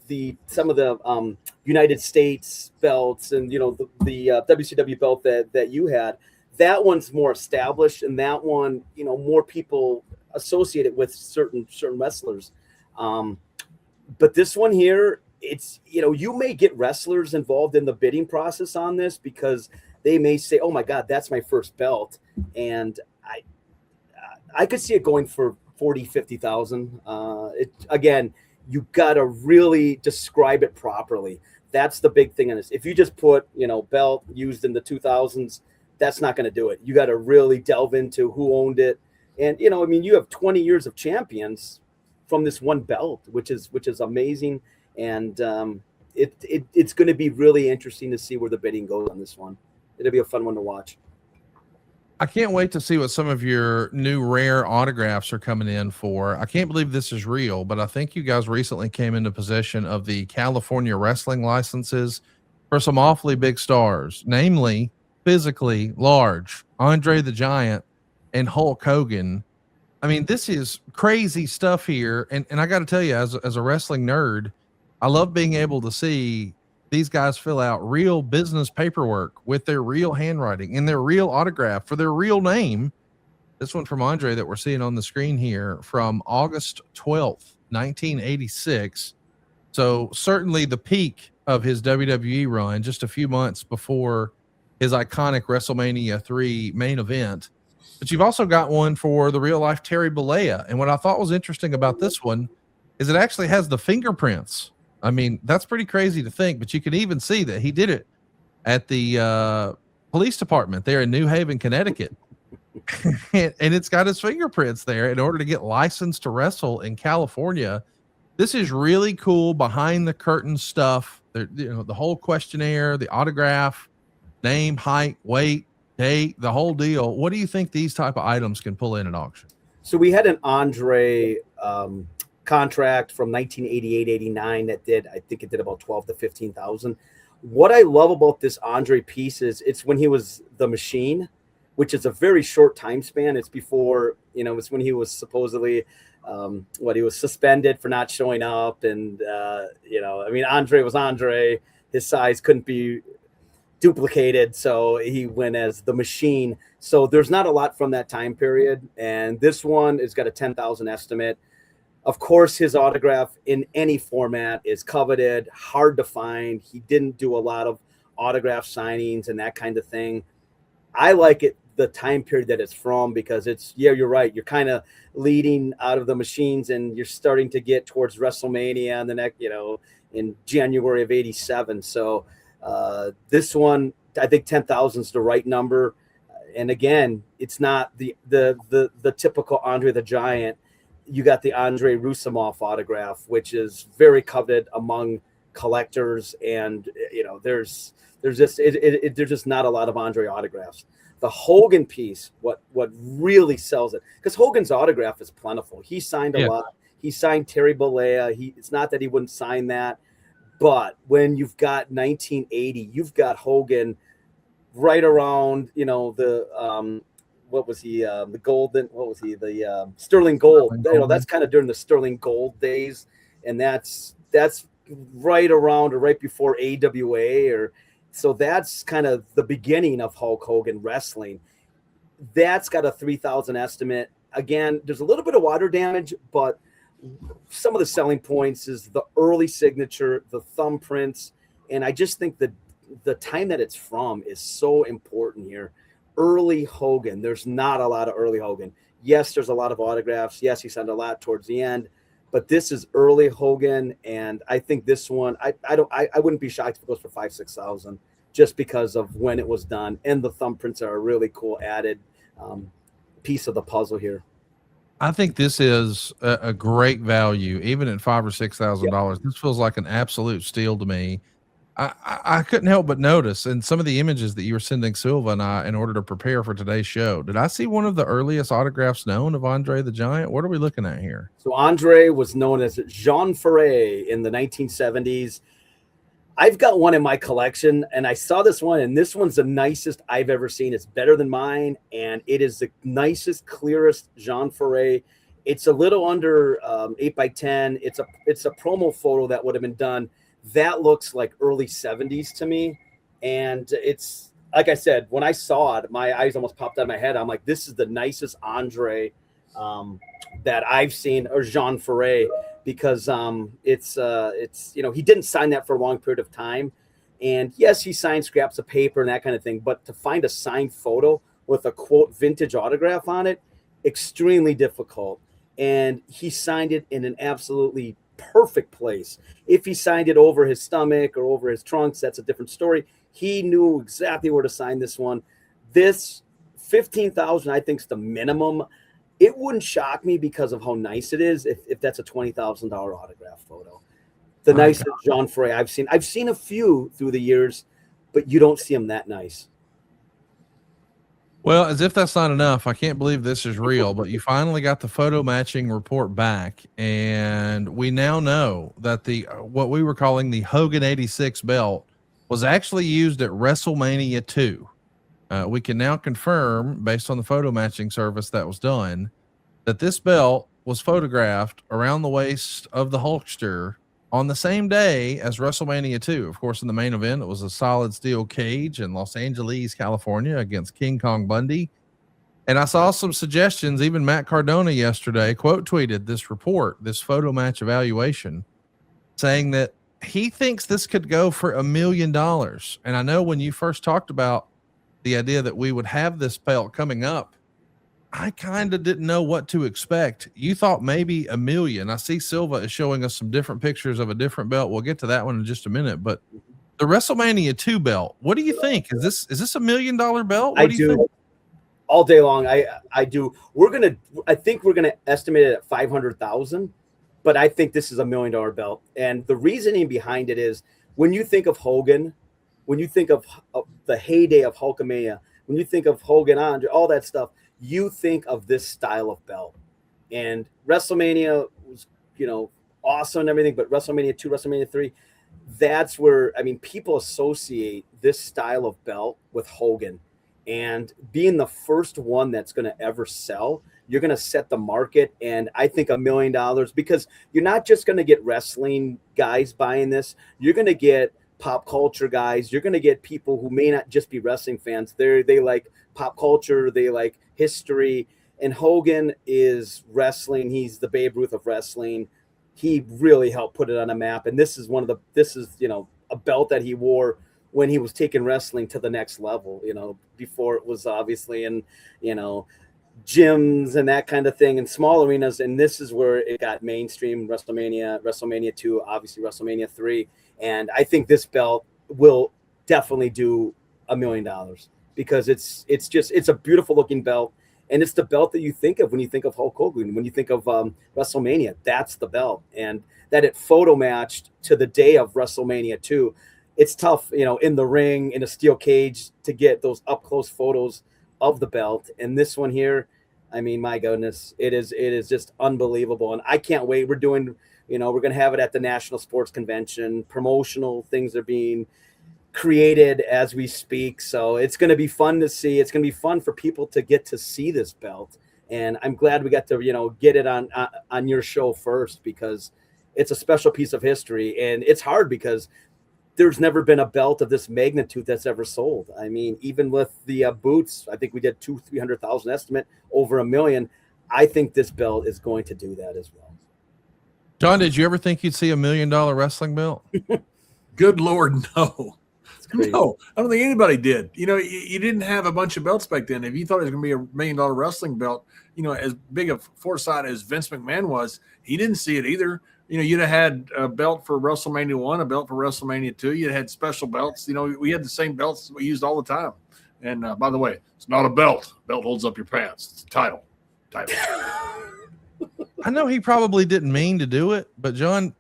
some of the United States belts and, you know, the WCW belt that you had. That one's more established, and that one, you know, more people associated with certain wrestlers. But this one here, it's, you know, you may get wrestlers involved in the bidding process on this because they may say, oh my God, that's my first belt. And I could see it going for 40, 50,000. Again, you got to really describe it properly. That's the big thing in this. If you just put, you know, belt used in the 2000s, that's not going to do it. You got to really delve into who owned it. And, you know, I mean, you have 20 years of champions from this one belt, which is amazing. And it's going to be really interesting to see where the bidding goes on this one. It'll be a fun one to watch. I can't wait to see what some of your new rare autographs are coming in for. I can't believe this is real, but I think you guys recently came into possession of the California wrestling licenses for some awfully big stars, namely physically large Andre the Giant and Hulk Hogan. I mean, this is crazy stuff here. And I got to tell you, as a wrestling nerd, I love being able to see these guys fill out real business paperwork with their real handwriting and their real autograph for their real name. This one from Andre that we're seeing on the screen here from August 12th, 1986. So certainly the peak of his WWE run, just a few months before his iconic WrestleMania 3 main event. But you've also got one for the real life Terry Bollea. And what I thought was interesting about this one is it actually has the fingerprints. I mean, that's pretty crazy to think, but you can even see that he did it at the police department there in New Haven, Connecticut. and it's got his fingerprints there in order to get licensed to wrestle in California. This is really cool behind the curtain stuff. The whole questionnaire, the autograph, name, height, weight, date, the whole deal. What do you think these type of items can pull in at auction? So we had an Andre contract from 1988-89 that did, I think it did about 12 to 15,000. What I love about this Andre piece is it's when he was the Machine, which is a very short time span. It's before, it's when he was supposedly he was suspended for not showing up. And, Andre was Andre. His size couldn't be duplicated, so he went as the Machine. So there's not a lot from that time period. And this one has got a 10,000 estimate. Of course, his autograph in any format is coveted, hard to find. He didn't do a lot of autograph signings and that kind of thing. I like it, the time period that it's from, because you're right. You're kind of leading out of the Machines and you're starting to get towards WrestleMania and the next, in January of 87. So this one, I think 10,000 is the right number. And again, it's not the typical Andre the Giant. You got the Andre Roussimoff autograph, which is very coveted among collectors. And, there's just not a lot of Andre autographs. The Hogan piece, what really sells it, because Hogan's autograph is plentiful. He signed a lot. He signed Terry Bollea. It's not that he wouldn't sign that, but when you've got 1980, you've got Hogan right around, what was he? The golden, what was he? The Sterling Gold. That's kind of during the Sterling Gold days, and that's right around or right before AWA, so that's kind of the beginning of Hulk Hogan wrestling. That's got a 3,000 estimate. Again, there's a little bit of water damage, but some of the selling points is the early signature, the thumbprints, and I just think that the time that it's from is so important here. Early Hogan, there's not a lot of early Hogan. Yes, there's a lot of autographs. Yes, he signed a lot towards the end, but this is early Hogan, and I think this one, I wouldn't be shocked if it goes for 5,000-6,000 just because of when it was done, and the thumbprints are a really cool added piece of the puzzle here. I think this is a great value, even at $5,000 or $6,000. This feels like an absolute steal to me. I couldn't help but notice in some of the images that you were sending Silva and I in order to prepare for today's show, did I see one of the earliest autographs known of Andre the Giant? What are we looking at here? So Andre was known as Jean Ferret in the 1970s. I've got one in my collection, and I saw this one, and this one's the nicest I've ever seen. It's better than mine, and it is the nicest, clearest Jean Ferret. It's a little under 8x10. It's a promo photo that would have been done. That looks like early 70s to me. And it's, like I said, when I saw it, my eyes almost popped out of my head. I'm like, this is the nicest Andre that I've seen, or Jean Ferret, because it's he didn't sign that for a long period of time. And yes, he signed scraps of paper and that kind of thing, but to find a signed photo with a quote vintage autograph on it, extremely difficult. And he signed it in an absolutely perfect place. If he signed it over his stomach or over his trunks, that's a different story. He knew exactly where to sign this one. This 15,000, I think, is the minimum. It wouldn't shock me because of how nice it is if that's a $20,000 autograph photo. The nicest Jean Ferret I've seen. I've seen a few through the years, but you don't see them that nice. Well, as if that's not enough, I can't believe this is real, but you finally got the photo matching report back, and we now know that the what we were calling the Hogan 86 belt was actually used at WrestleMania 2. We can now confirm, based on the photo matching service that was done, that this belt was photographed around the waist of the Hulkster on the same day as WrestleMania 2. Of course, in the main event, it was a solid steel cage in Los Angeles, California against King Kong Bundy. And I saw some suggestions. Even Matt Cardona yesterday quote tweeted this report, this photo match evaluation, saying that he thinks this could go for $1 million. And I know when you first talked about the idea that we would have this belt coming up, I kind of didn't know what to expect. You thought maybe $1 million. I see Silva is showing us some different pictures of a different belt. We'll get to that one in just a minute. But the WrestleMania 2 belt, what do you think? Is this $1 million belt? What do you think? All day long. I do. I think we're gonna estimate it at 500,000, but I think this is $1 million belt. And the reasoning behind it is when you think of Hogan, when you think of the heyday of Hulkamania, when you think of Hogan, Andre, all that stuff, you think of this style of belt. And WrestleMania was, awesome and everything, but WrestleMania 2, WrestleMania 3, that's where, people associate this style of belt with Hogan. And being the first one that's going to ever sell, you're going to set the market. And I think $1 million, because you're not just going to get wrestling guys buying this. You're going to get pop culture guys. You're going to get people who may not just be wrestling fans. They like pop culture. They like history. And Hogan is wrestling. He's the Babe Ruth of wrestling. He really helped put it on a map. And this is a belt that he wore when he was taking wrestling to the next level, before it was obviously in, gyms and that kind of thing and small arenas. And this is where it got mainstream. WrestleMania 2, obviously WrestleMania 3. And I think this belt will definitely do $1 million because it's a beautiful looking belt. And it's the belt that you think of when you think of Hulk Hogan, when you think of WrestleMania. That's the belt. And that it photo matched to the day of WrestleMania 2. It's tough, in the ring, in a steel cage, to get those up close photos of the belt. And this one here, my goodness, it is just unbelievable. And I can't wait. We're doing, we're going to have it at the National Sports Convention. Promotional things are being created as we speak. So it's going to be fun to see. It's going to be fun for people to get to see this belt. And I'm glad we got to, get it on your show first, because it's a special piece of history. And it's hard because there's never been a belt of this magnitude that's ever sold. Even with the boots, I think we did 200,000-300,000 estimate, over $1 million. I think this belt is going to do that as well. John, did you ever think you'd see $1 million wrestling belt? Good Lord, no. Crazy. No, I don't think anybody did. You didn't have a bunch of belts back then. If you thought it was going to be $1 million wrestling belt, as big a foresight as Vince McMahon was, he didn't see it either. You'd have had a belt for WrestleMania 1, a belt for WrestleMania 2. You'd have had special belts. We had the same belts we used all the time. And by the way, it's not a belt. Belt holds up your pants. It's a title. I know he probably didn't mean to do it, but John,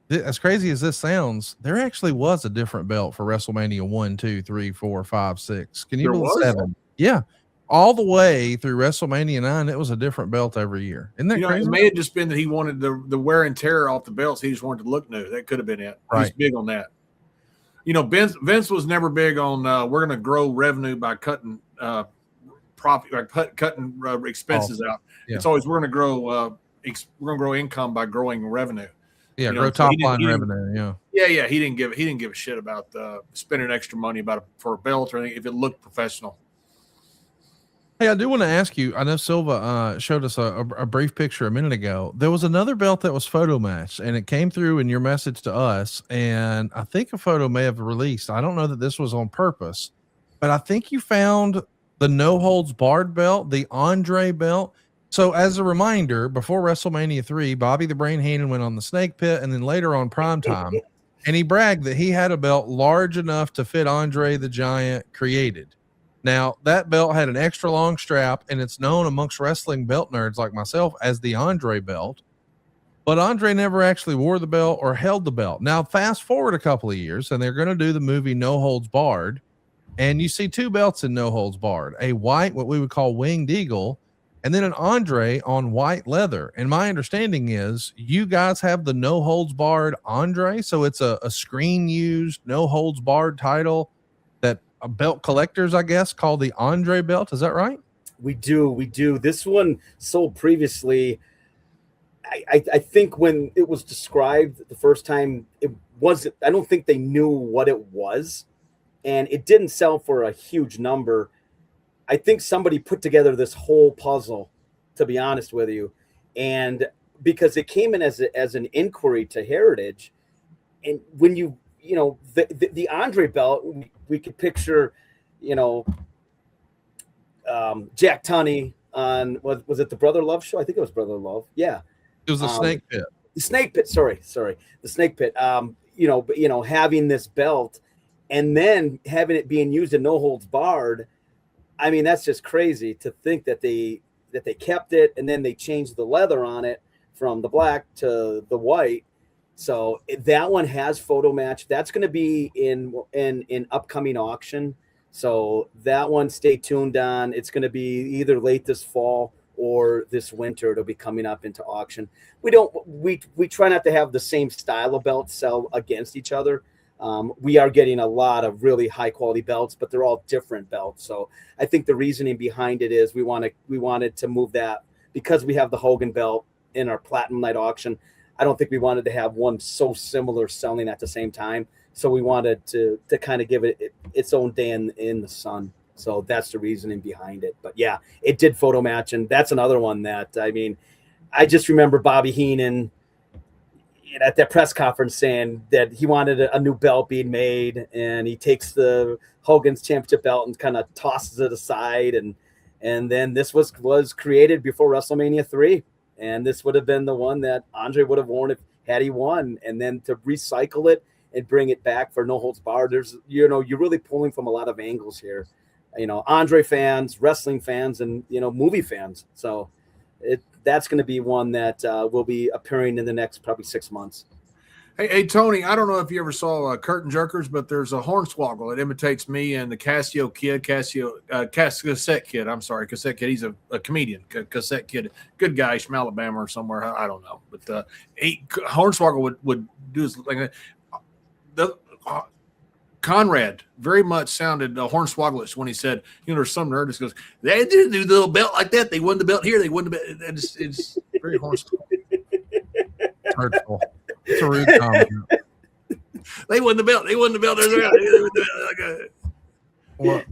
as crazy as this sounds, there actually was a different belt for WrestleMania 1, 2, 3, 4, 5, 6. Can you believe 7? Yeah. All the way through WrestleMania 9, it was a different belt every year. Isn't that crazy? It may have just been that he wanted the wear and tear off the belts. He just wanted to look new. That could have been it. Right. He's big on that. Vince was never big on we're going to grow revenue by cutting profit, by cutting expenses out. Yeah. It's always we're going to grow income by growing revenue. Yeah, grow top line revenue. Yeah. He didn't give a shit about spending extra money for a belt or anything if it looked professional. Hey, I do want to ask you, I know Silva showed us a brief picture a minute ago. There was another belt that was photo matched, and it came through in your message to us, and I think a photo may have released. I don't know that this was on purpose, but I think you found the no holds barred belt, the Andre belt. So as a reminder, before WrestleMania 3, Bobby the Brain Heenan went on the Snake Pit and then later on Primetime, and he bragged that he had a belt large enough to fit Andre the Giant created. Now, that belt had an extra long strap, and it's known amongst wrestling belt nerds like myself as the Andre belt. But Andre never actually wore the belt or held the belt. Now, fast forward a couple of years, and they're going to do the movie No Holds Barred. and you see two belts in No Holds Barred, a white, what we would call winged eagle, and then an Andre on white leather. And my understanding is you guys have the No Holds Barred Andre. So it's a screen used No Holds Barred title that belt collectors, I guess, call the Andre belt. Is that right? We do. This one sold previously. I think when it was described the first time, it wasn't, I don't think they knew what it was, and it didn't sell for a huge number. I think somebody put together this whole puzzle, to be honest with you, and because it came in as an inquiry to Heritage, and when the Andre belt, we could picture, Jack Tunney on was it the Brother Love show? I think it was Brother Love. Yeah. It was a snake pit. The snake pit. Sorry. The snake pit. Having this belt and then having it being used in No Holds Barred. I mean, that's just crazy to think that they kept it and then they changed the leather on it from the black to the white. So that one has photo match. That's going to be in upcoming auction. So that one, stay tuned on. It's going to be either late this fall or this winter. It'll be coming up into auction. We try not to have the same style of belts sell against each other. We are getting a lot of really high quality belts, but they're all different belts. So I think the reasoning behind it is we wanted to move that because we have the Hogan belt in our Platinum Night auction. I don't think we wanted to have one so similar selling at the same time. So we wanted to kind of give it its own day in the sun. So that's the reasoning behind it. But yeah, it did photo match. And that's another one that, I mean, I just remember Bobby Heenan at that press conference saying that he wanted a new belt being made, and he takes the Hogan's championship belt and kind of tosses it aside. And then this was created before WrestleMania 3. And this would have been the one that Andre would have worn had he won. And then to recycle it and bring it back for No Holds Barred, you're really pulling from a lot of angles here. Andre fans, wrestling fans, and movie fans. So that's going to be one that will be appearing in the next probably 6 months. Hey, Tony, I don't know if you ever saw Curtain Jerkers, but there's a hornswoggle that imitates me and the Cassette Kid. I'm sorry, Cassette Kid. He's a comedian, Cassette Kid. Good guy from Alabama or somewhere. I don't know. But Hornswoggle would do his like Conrad very much sounded hornswogglish when he said, there's some nerd that goes, they didn't do the little belt like that. They won the belt here. They won the belt. It's very hornswoggle. It's hurtful. It's a rude comment. They won the belt. They won the belt. Well,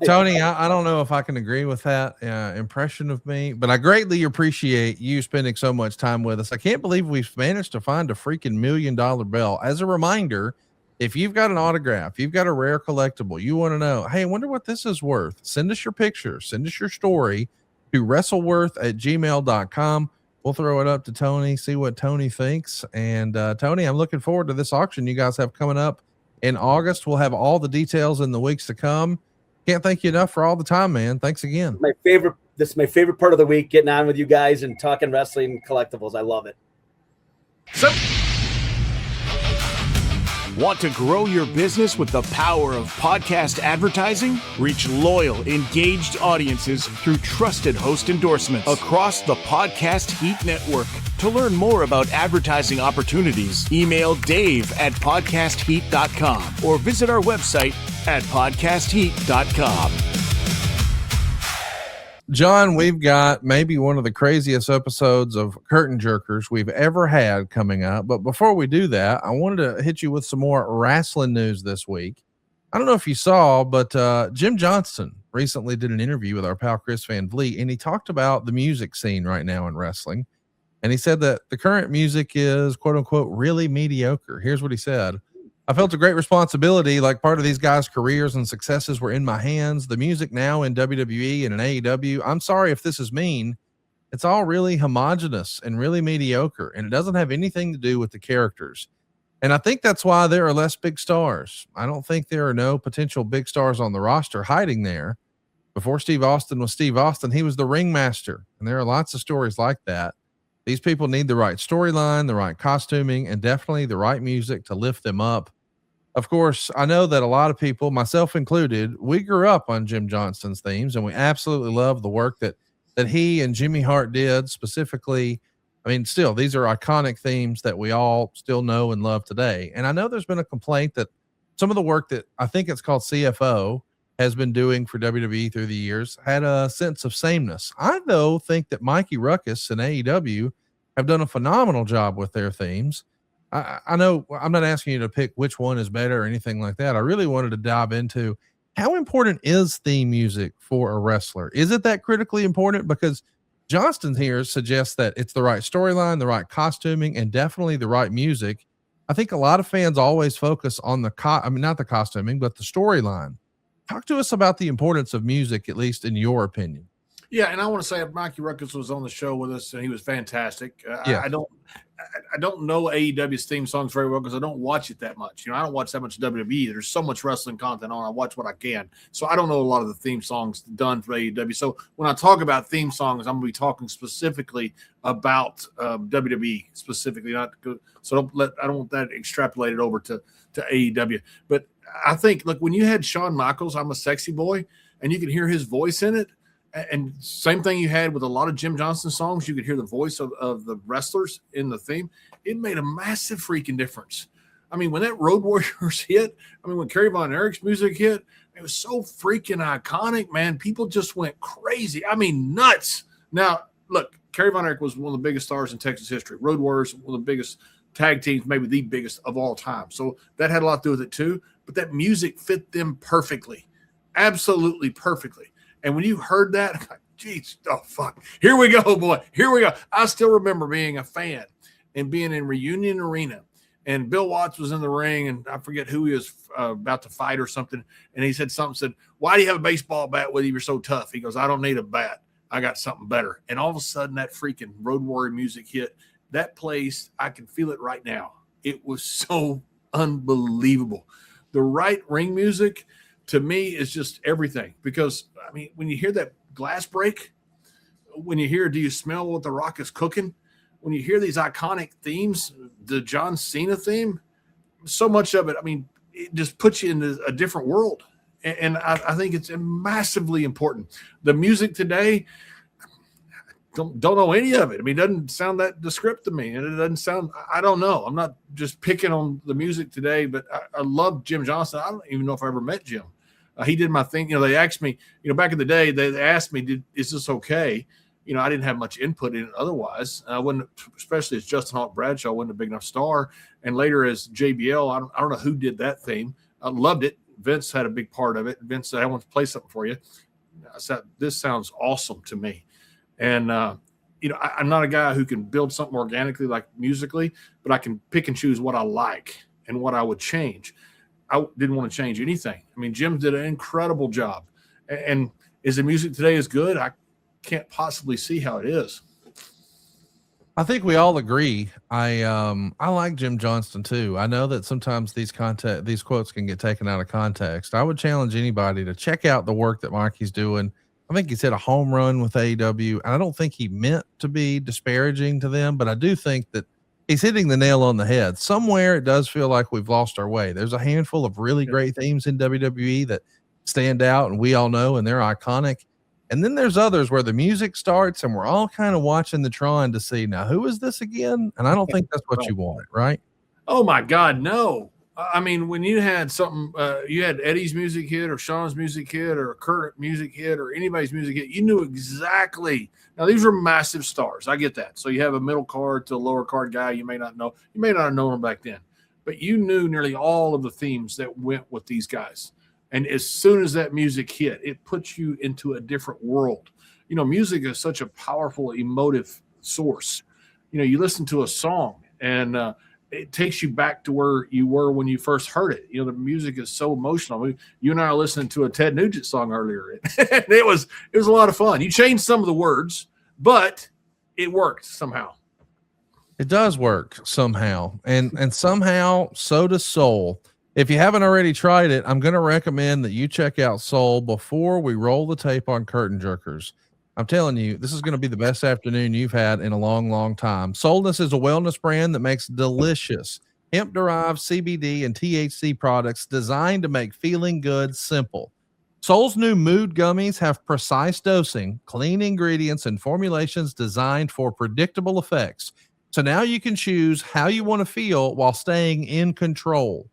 Tony, I don't know if I can agree with that impression of me, but I greatly appreciate you spending so much time with us. I can't believe we've managed to find a freaking $1 million belt. As a reminder, if you've got an autograph, you've got a rare collectible, you want to know, hey, I wonder what this is worth. Send us your picture, send us your story to WrestleWorth@gmail.com. We'll throw it up to Tony, see what Tony thinks. And Tony, I'm looking forward to this auction you guys have coming up in August. We'll have all the details in the weeks to come. Can't thank you enough for all the time, man. Thanks again. This is my favorite part of the week, getting on with you guys and talking wrestling collectibles. I love it. Want to grow your business with the power of podcast advertising? Reach loyal, engaged audiences through trusted host endorsements across the Podcast Heat Network. To learn more about advertising opportunities, email dave@podcastheat.com or visit our website at podcastheat.com. John, we've got maybe one of the craziest episodes of Curtain Jerkers we've ever had coming up. But before we do that, I wanted to hit you with some more wrestling news this week. I don't know if you saw, but Jim Johnston recently did an interview with our pal Chris Van Vliet, and he talked about the music scene right now in wrestling. And he said that the current music is, quote unquote, really mediocre. Here's what he said. I felt a great responsibility, like part of these guys' careers and successes were in my hands. The music now in WWE and in AEW, I'm sorry if this is mean, it's all really homogenous and really mediocre, and it doesn't have anything to do with the characters. And I think that's why there are less big stars. I don't think there are no potential big stars on the roster hiding there. Before Steve Austin was Steve Austin, he was the ringmaster, and there are lots of stories like that. These people need the right storyline, the right costuming, and definitely the right music to lift them up. of course, I know that a lot of people, myself included, we grew up on Jim Johnston's themes, and we absolutely love the work that he and Jimmy Hart did specifically. I mean, still, these are iconic themes that we all still know and love today. And I know there's been a complaint that some of the work that I think it's called CFO has been doing for WWE through the years had a sense of sameness. I, though, think that Mikey Ruckus and AEW have done a phenomenal job with their themes. I know I'm not asking you to pick which one is better or anything like that. I really wanted to dive into how important is theme music for a wrestler? Is it that critically important? Because Johnston here suggests that it's the right storyline, the right costuming, and definitely the right music. I think a lot of fans always focus on not the costuming, but the storyline. Talk to us about the importance of music, at least in your opinion. Yeah, and I want to say Mikey Ruckus was on the show with us, and he was fantastic. Yeah. I don't know AEW's theme songs very well because I don't watch it that much. You know, I don't watch that much WWE. There's so much wrestling content on. I watch what I can, so I don't know a lot of the theme songs done for AEW. So when I talk about theme songs, I'm going to be talking specifically about WWE specifically. I don't want that extrapolated over to AEW. But I think, look, when you had Shawn Michaels, "I'm a Sexy Boy," and you could hear his voice in it. And same thing you had with a lot of Jim Johnston songs. You could hear the voice of the wrestlers in the theme. It made a massive freaking difference. I mean, when that Road Warriors hit, when Kerry Von Erich's music hit, it was so freaking iconic, man. People just went crazy. I mean, nuts. Now, look, Kerry Von Erich was one of the biggest stars in Texas history. Road Warriors, one of the biggest tag teams, maybe the biggest of all time. So that had a lot to do with it too. But that music fit them perfectly, absolutely perfectly. And when you heard that, I'm like, geez, oh, fuck. Here we go, boy. Here we go. I still remember being a fan and being in Reunion Arena. And Bill Watts was in the ring, and I forget who he was about to fight or something. And he said, "Why do you have a baseball bat with you? You're so tough." He goes, "I don't need a bat. I got something better." And all of a sudden, that freaking Road Warrior music hit. That place, I can feel it right now. It was so unbelievable. The right ring music, to me, is just everything. Because, when you hear that glass break, when you hear "Do You Smell What the Rock is Cooking?" when you hear these iconic themes, the John Cena theme, so much of it, it just puts you into a different world. And I think it's massively important. The music today, don't know any of it. It doesn't sound that descriptive to me. And it doesn't sound, I don't know. I'm not just picking on the music today, but I love Jim Johnston. I don't even know if I ever met Jim. He did my thing. They asked me, back in the day, they asked me, is this okay? I didn't have much input in it otherwise. I wouldn't, especially as Justin Hawk Bradshaw, wasn't a big enough star. And later as JBL, I don't know who did that theme. I loved it. Vince had a big part of it. Vince said, "I want to play something for you." I said, "This sounds awesome to me." And, I'm not a guy who can build something organically, like musically, but I can pick and choose what I like and what I would change. I didn't want to change anything. Jim did an incredible job. And is the music today as good? I can't possibly see how it is. I think we all agree. I like Jim Johnston too. I know that sometimes these quotes can get taken out of context. I would challenge anybody to check out the work that Mikey's doing. I think he's hit a home run with AEW, and I don't think he meant to be disparaging to them, but I do think that he's hitting the nail on the head. Somewhere it does feel like we've lost our way. There's a handful of really great themes in WWE that stand out, and we all know, and they're iconic. And then there's others where the music starts and we're all kind of watching the Tron to see, now who is this again? And I don't think that's what you want, right? Oh my God, no. When you had something, you had Eddie's music hit or Sean's music hit or Kurt music hit or anybody's music hit, you knew exactly. Now these were massive stars. I get that. So you have a middle card to a lower card guy. You may not know. You may not have known him back then, but you knew nearly all of the themes that went with these guys. And as soon as that music hit, it puts you into a different world. Music is such a powerful, emotive source. You listen to a song and it takes you back to where you were when you first heard it. The music is so emotional. You and I are listening to a Ted Nugent song earlier. And it was a lot of fun. You changed some of the words, but it worked somehow. It does work somehow. And somehow, so does Soul. If you haven't already tried it, I'm going to recommend that you check out Soul before we roll the tape on Curtain Jerkers. I'm telling you, this is going to be the best afternoon you've had in a long, long time. Soulness is a wellness brand that makes delicious, hemp-derived CBD and THC products designed to make feeling good simple. Soul's new mood gummies have precise dosing, clean ingredients, and formulations designed for predictable effects. So now you can choose how you want to feel while staying in control.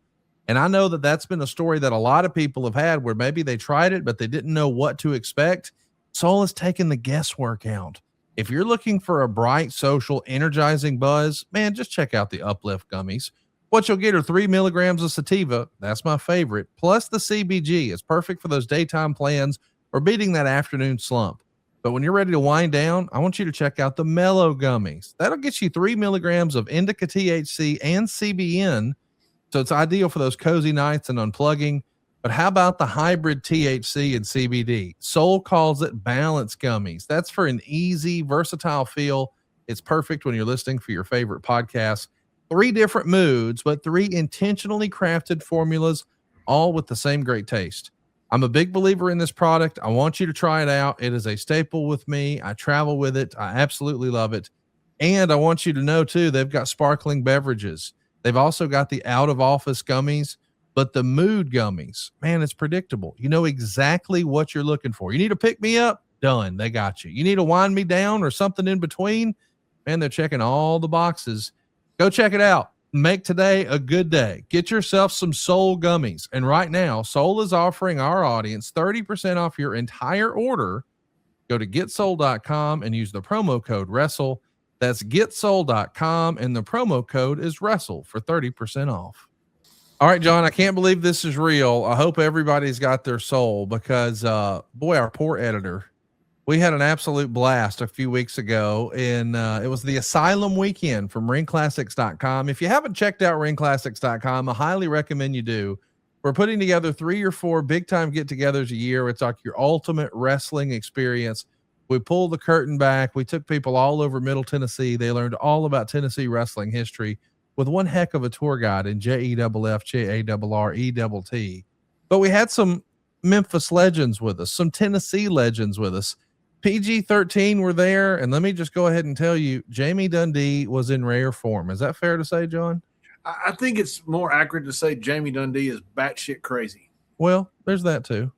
And I know that that's been a story that a lot of people have had where maybe they tried it, but they didn't know what to expect. Soul has taken the guesswork out. If you're looking for a bright, social, energizing buzz, man, just check out the Uplift gummies. What you'll get are 3 milligrams of sativa. That's my favorite. Plus the CBG. It's perfect for those daytime plans or beating that afternoon slump. But when you're ready to wind down, I want you to check out the Mellow gummies. That'll get you 3 milligrams of indica THC and CBN. So it's ideal for those cozy nights and unplugging. But how about the hybrid THC and CBD? Soul calls it balance gummies. That's for an easy, versatile feel. It's perfect when you're listening for your favorite podcast. 3 different moods, but 3 intentionally crafted formulas, all with the same great taste. I'm a big believer in this product. I want you to try it out. It is a staple with me. I travel with it. I absolutely love it. And I want you to know, too, they've got sparkling beverages. They've also got the out-of-office gummies, but the mood gummies, man, it's predictable. You know exactly what you're looking for. You need to pick me up? Done. They got you. You need to wind me down or something in between? Man, they're checking all the boxes. Go check it out. Make today a good day. Get yourself some Soul gummies. And right now, Soul is offering our audience 30% off your entire order. Go to getsoul.com and use the promo code WRESTLE. That's getsoul.com, and the promo code is WRESTLE for 30% off. All right, John, I can't believe this is real. I hope everybody's got their Soul because, boy, our poor editor, we had an absolute blast a few weeks ago, and it was the Asylum Weekend from ringclassics.com. If you haven't checked out ringclassics.com, I highly recommend you do. We're putting together 3 or 4 big-time get-togethers a year. It's like your ultimate wrestling experience. We pulled the curtain back. We took people all over Middle Tennessee. They learned all about Tennessee wrestling history with one heck of a tour guide in JEFFJARRETT. But we had some Memphis legends with us, some Tennessee legends with us. PG-13 were there, and let me just go ahead and tell you, Jamie Dundee was in rare form. Is that fair to say, John? I think it's more accurate to say Jamie Dundee is batshit crazy. Well, there's that too.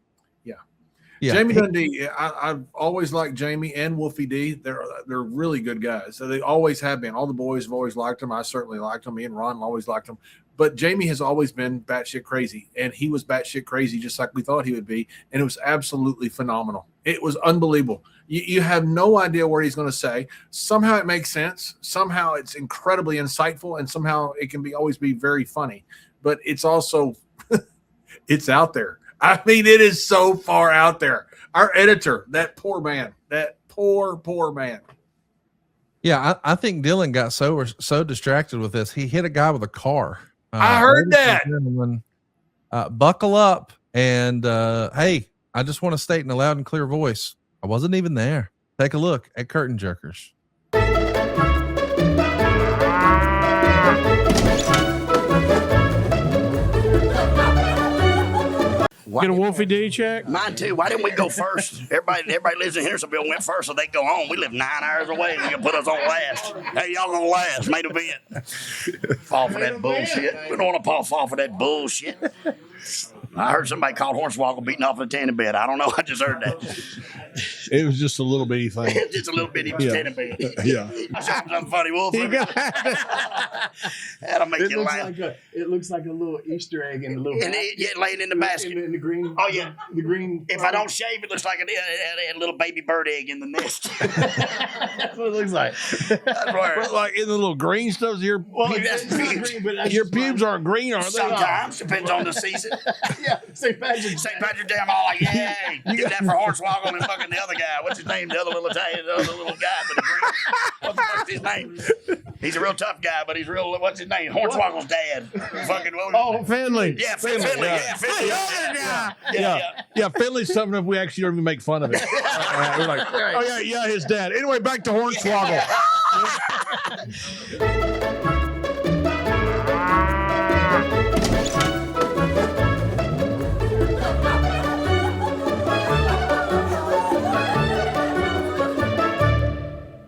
Yeah, Jamie Dundee. I've always liked Jamie and Wolfie D. They're really good guys. So they always have been. All the boys have always liked them. I certainly liked them. Me and Ron always liked them. But Jamie has always been batshit crazy, and he was batshit crazy just like we thought he would be, and it was absolutely phenomenal. It was unbelievable. You have no idea what he's going to say. Somehow it makes sense. Somehow it's incredibly insightful, and somehow it can always be very funny. But it's also it's out there. I mean, it is so far out there. Our editor, that poor man, that poor man. Yeah, I think Dylan got so distracted with this. He hit a guy with a car. I heard that. Buckle up. And hey, I just want to state in a loud and clear voice, I wasn't even there. Take a look at Curtain Jerkers. Get a Wolfie D check? Mine too. Why didn't we go first? Everybody lives in Hendersonville went first, so they go on. We live 9 hours away. They can put us on last. Hey, y'all gonna last? Main event. Fall for that bullshit. We don't want to fall for that bullshit. I heard somebody called Hornswoggle beating off a tanning bed. I don't know. I just heard that. It was just a little bitty thing. It's just a little bitty tanning bed. Yeah. Something funny, Wolf. That'll make you laugh. It looks like a little Easter egg in the little laying in the basket. In the green. Oh yeah, the green. If I don't shave, it looks like a little baby bird egg in the nest. That's what it looks like. That's where, like in the little green stuff. Your pubes aren't green, are they? Sometimes depends on the season. Yeah, St. Patrick's Day, I'm all like, yeah, get that for Hornswoggle and fucking the other guy. What's his name? The other little Italian, the other little guy with the green. What the fuck's his name? He's a real tough guy, but he's real. What's his name? Hornswoggle's dad. Fucking. Finley. Yeah, Finley. Yeah, Finley's something if we actually don't even make fun of it. We're like, oh yeah, his dad. Anyway, back to Hornswoggle.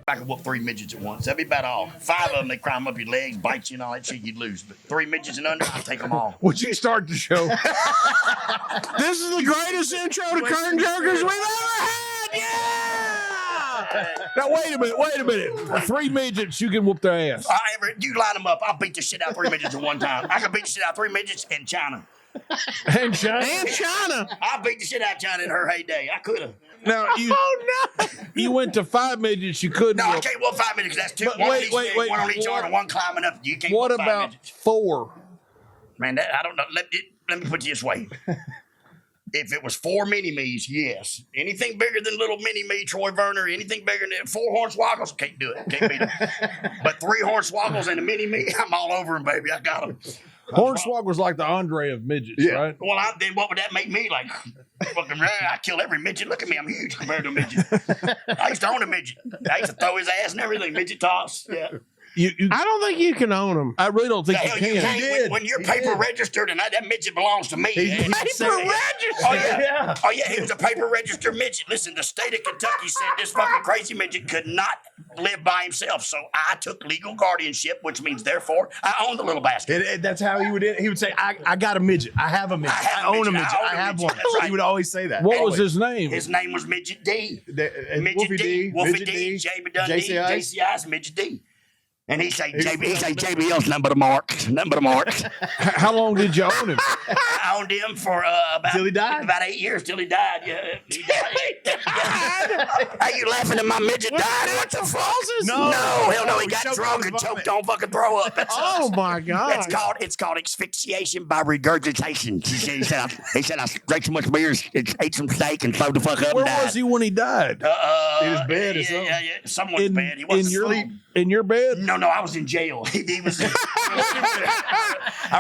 I can whoop 3 midgets at once. That'd be about all. 5 of them, they climb up your legs, bite you and all that shit, you'd lose. But 3 midgets and under, I'll take them all. Would you start the show? This is the greatest intro to Curtain Jerkers we've ever had. Yeah! Now wait a minute. 3 midgets, you can whoop their ass. You line them up. I'll beat the shit out of 3 midgets at one time. I can beat the shit out of 3 midgets in China. And China. I beat the shit out of China in her heyday. I could have. Now you went to 5 midgets. You couldn't. No, I can't whoop 5 midgets. That's 2. But One wait, on each arm and one climbing up. You can't. What whoop 5 about midgets. 4? Man, I don't know. Let me put it this way. If it was 4 mini-me's, yes. Anything bigger than little mini-me, Troy Werner, anything bigger than 4 hornswoggles, can't do it. Can't beat them. But 3 hornswoggles and a mini-me, I'm all over them, baby. I got them. Hornswoggle was like the Andre of midgets, right? Well, then what would that make me like? Fucking, I kill every midget. Look at me, I'm huge compared to a midget. I used to own a midget. I used to throw his ass and everything. Midget toss. Yeah. I don't think you can own them. I really don't think you can. When you're paper registered and that midget belongs to me. Paper registered? Oh, yeah. Oh, yeah, he was a paper registered midget. Listen, the state of Kentucky said this fucking crazy midget could not live by himself. So I took legal guardianship, which means, therefore, I own the little bastard. And that's how he would say, I got a midget. I have a midget. I own a midget. I have one. That's right. He would always say that. What was his name? His name was Midget D. Wolfie D. Wolfie D. JB Dundee. JCI's Midget D. And he say JBL's number to mark. How long did you own him? I owned him for till he died? About 8 years till he died. Yeah. He died. Are you laughing at my midget died? What the fuck? No, hell no. He got drunk and choked on fucking throw up. Oh my God. It's called asphyxiation by regurgitation. He said I drank so much beer, ate some steak, and threw the fuck up. Where was he when he died? In his bed or something? Yeah. Someone's bed. He wasn't asleep. In your bed? No, I was in jail. He was. I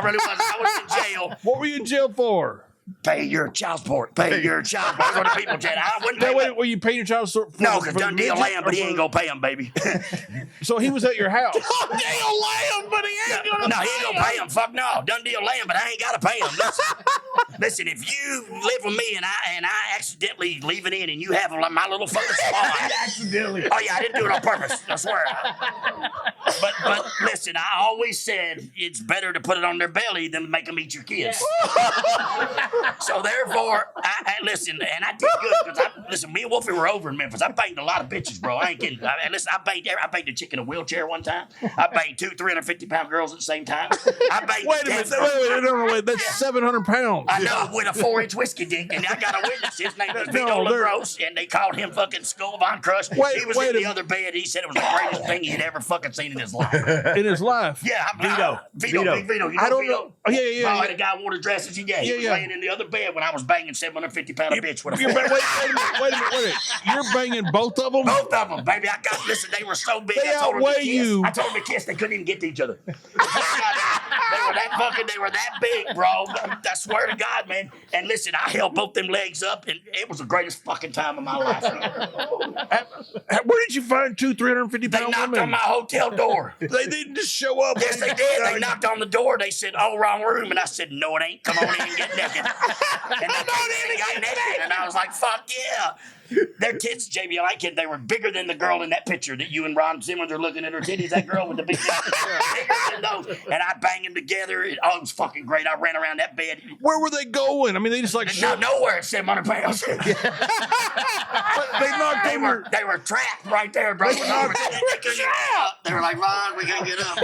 really was. I was in jail. What were you in jail for? Pay your child support. Pay your child support. That's what the people said. I wouldn't pay. Wait, were you paying your child support? No, because Dundee Lamb, but he ain't gonna pay him, baby. So he was at your house. Dundee Lamb, but he ain't gonna. No, he ain't gonna pay him. Fuck no, Dundee Lamb, but I ain't gotta pay him. Listen, if you live with me and I accidentally leave it in and you have my little fucking spawn. Accidentally. Oh yeah, I didn't do it on purpose. I swear. But listen, I always said it's better to put it on their belly than make them eat your kids. So therefore, I listen, and I did good because me and Wolfie were over in Memphis. I banged a lot of bitches, bro. I ain't kidding. Listen, I banged a chick in a wheelchair one time. I banged 2 350-pound girls at the same time. I banged. Wait a minute. Wait. That's 700 pounds. I know, with a 4-inch whiskey dick, and I got a witness. His name was Vito LaGrosse, and they called him fucking Skull Von Crush. He was in the other bed. He said it was the greatest thing he'd ever fucking seen in his life. In his life? Yeah, Vito. Big Vito. You know I don't Vito? know. Oh, yeah. The guy wore the dresses. He was laying in the other bed when I was banging 750-pound bitch with a Wait a minute. You're banging both of them? Both of them, baby. Listen, they were so big. They I told outweigh you. I told them to kiss. They couldn't even get to each other. They were that big, bro. I swear to God, man. And listen, I held both them legs up, and it was the greatest fucking time of my life. Where did you find 2 350-pound women? They knocked on my hotel door. They didn't just show up. Yes, they did. They knocked on the door. They said, "Oh, wrong room." And I said, "No, it ain't. Come on in and get naked." And they got naked. And I was like, "Fuck yeah." Their tits, JB, I like it. They were bigger than the girl in that picture that you and Ron Simmons are looking at her titties. That girl with the big tits. Bigger than those. And I banged them together. It was fucking great. I ran around that bed. Where were they going? I mean, they just like nowhere at 700 pounds. They were trapped right there, bro. They were like, "Ron, we gotta get up."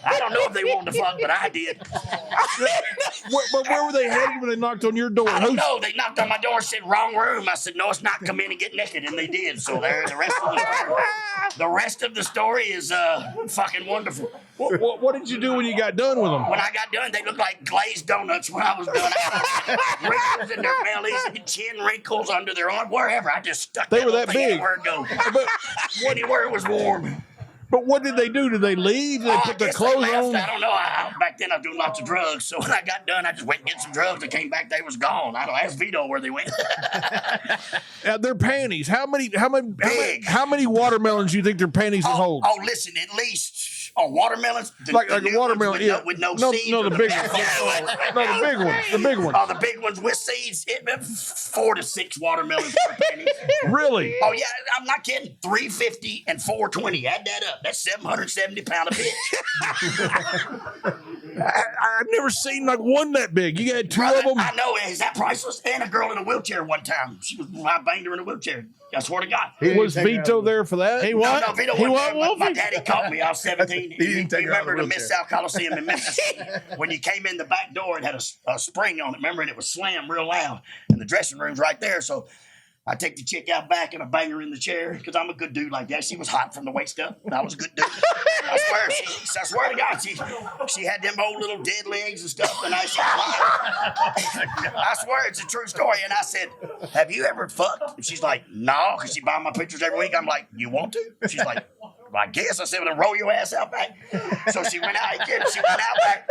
I don't know if they wanted to fuck, but I did. But where were they headed when they knocked on your door? I don't know. They knocked on my door and said, "Wrong room." I said, "No, it's not. Come in and get naked," and they did. So the rest of the story is fucking wonderful. What did you do when you got done with them? When I got done, they looked like glazed donuts when I was done. Wrinkles in their bellies, chin wrinkles under their arm, wherever. I just stuck. They were that big. Anywhere it goes. Anywhere it was warm. But what did they do? Did they leave? Did they put their clothes on? I don't know. Back then, I was doing lots of drugs. So when I got done, I just went and get some drugs. I came back, they was gone. I don't ask Vito where they went. Their panties. How many watermelons do you think their panties would hold? Oh, listen, at least Oh, watermelons? Like new a ones watermelon, with yeah. with no No, seeds. no, or the big ones. No, the big ones. The big ones. Oh, the big ones with seeds. 4 to 6 watermelons per penny. Really? Oh yeah, I'm not kidding. $3.50 and $4.20. Add that up. That's 770 pound a bitch. I've never seen like one that big. You had 2 Brother, of them. I know. Is that priceless? And a girl in a wheelchair one time. I banged her in a wheelchair. I swear to God. Was Vito there for that? He No, what? no, Vito He wasn't what, there, but Wolfie? my daddy caught me. I was 17. He didn't take You her out of remember the the Mid-South Coliseum in Memphis? When you came in the back door, it had a spring on it, remember? And it was slammed real loud. And the dressing room's right there. So I take the chick out back and I bang her in the chair because I'm a good dude like that. She was hot from the waist up. I was a good dude. I swear to God, she had them old little dead legs and stuff. And I swear it's a true story. And I said, have you ever fucked? And she's like, no, because she buy my pictures every week. I'm like, you want to? She's like, I guess. I said, well, then roll your ass out back. So she went out again. She went out back.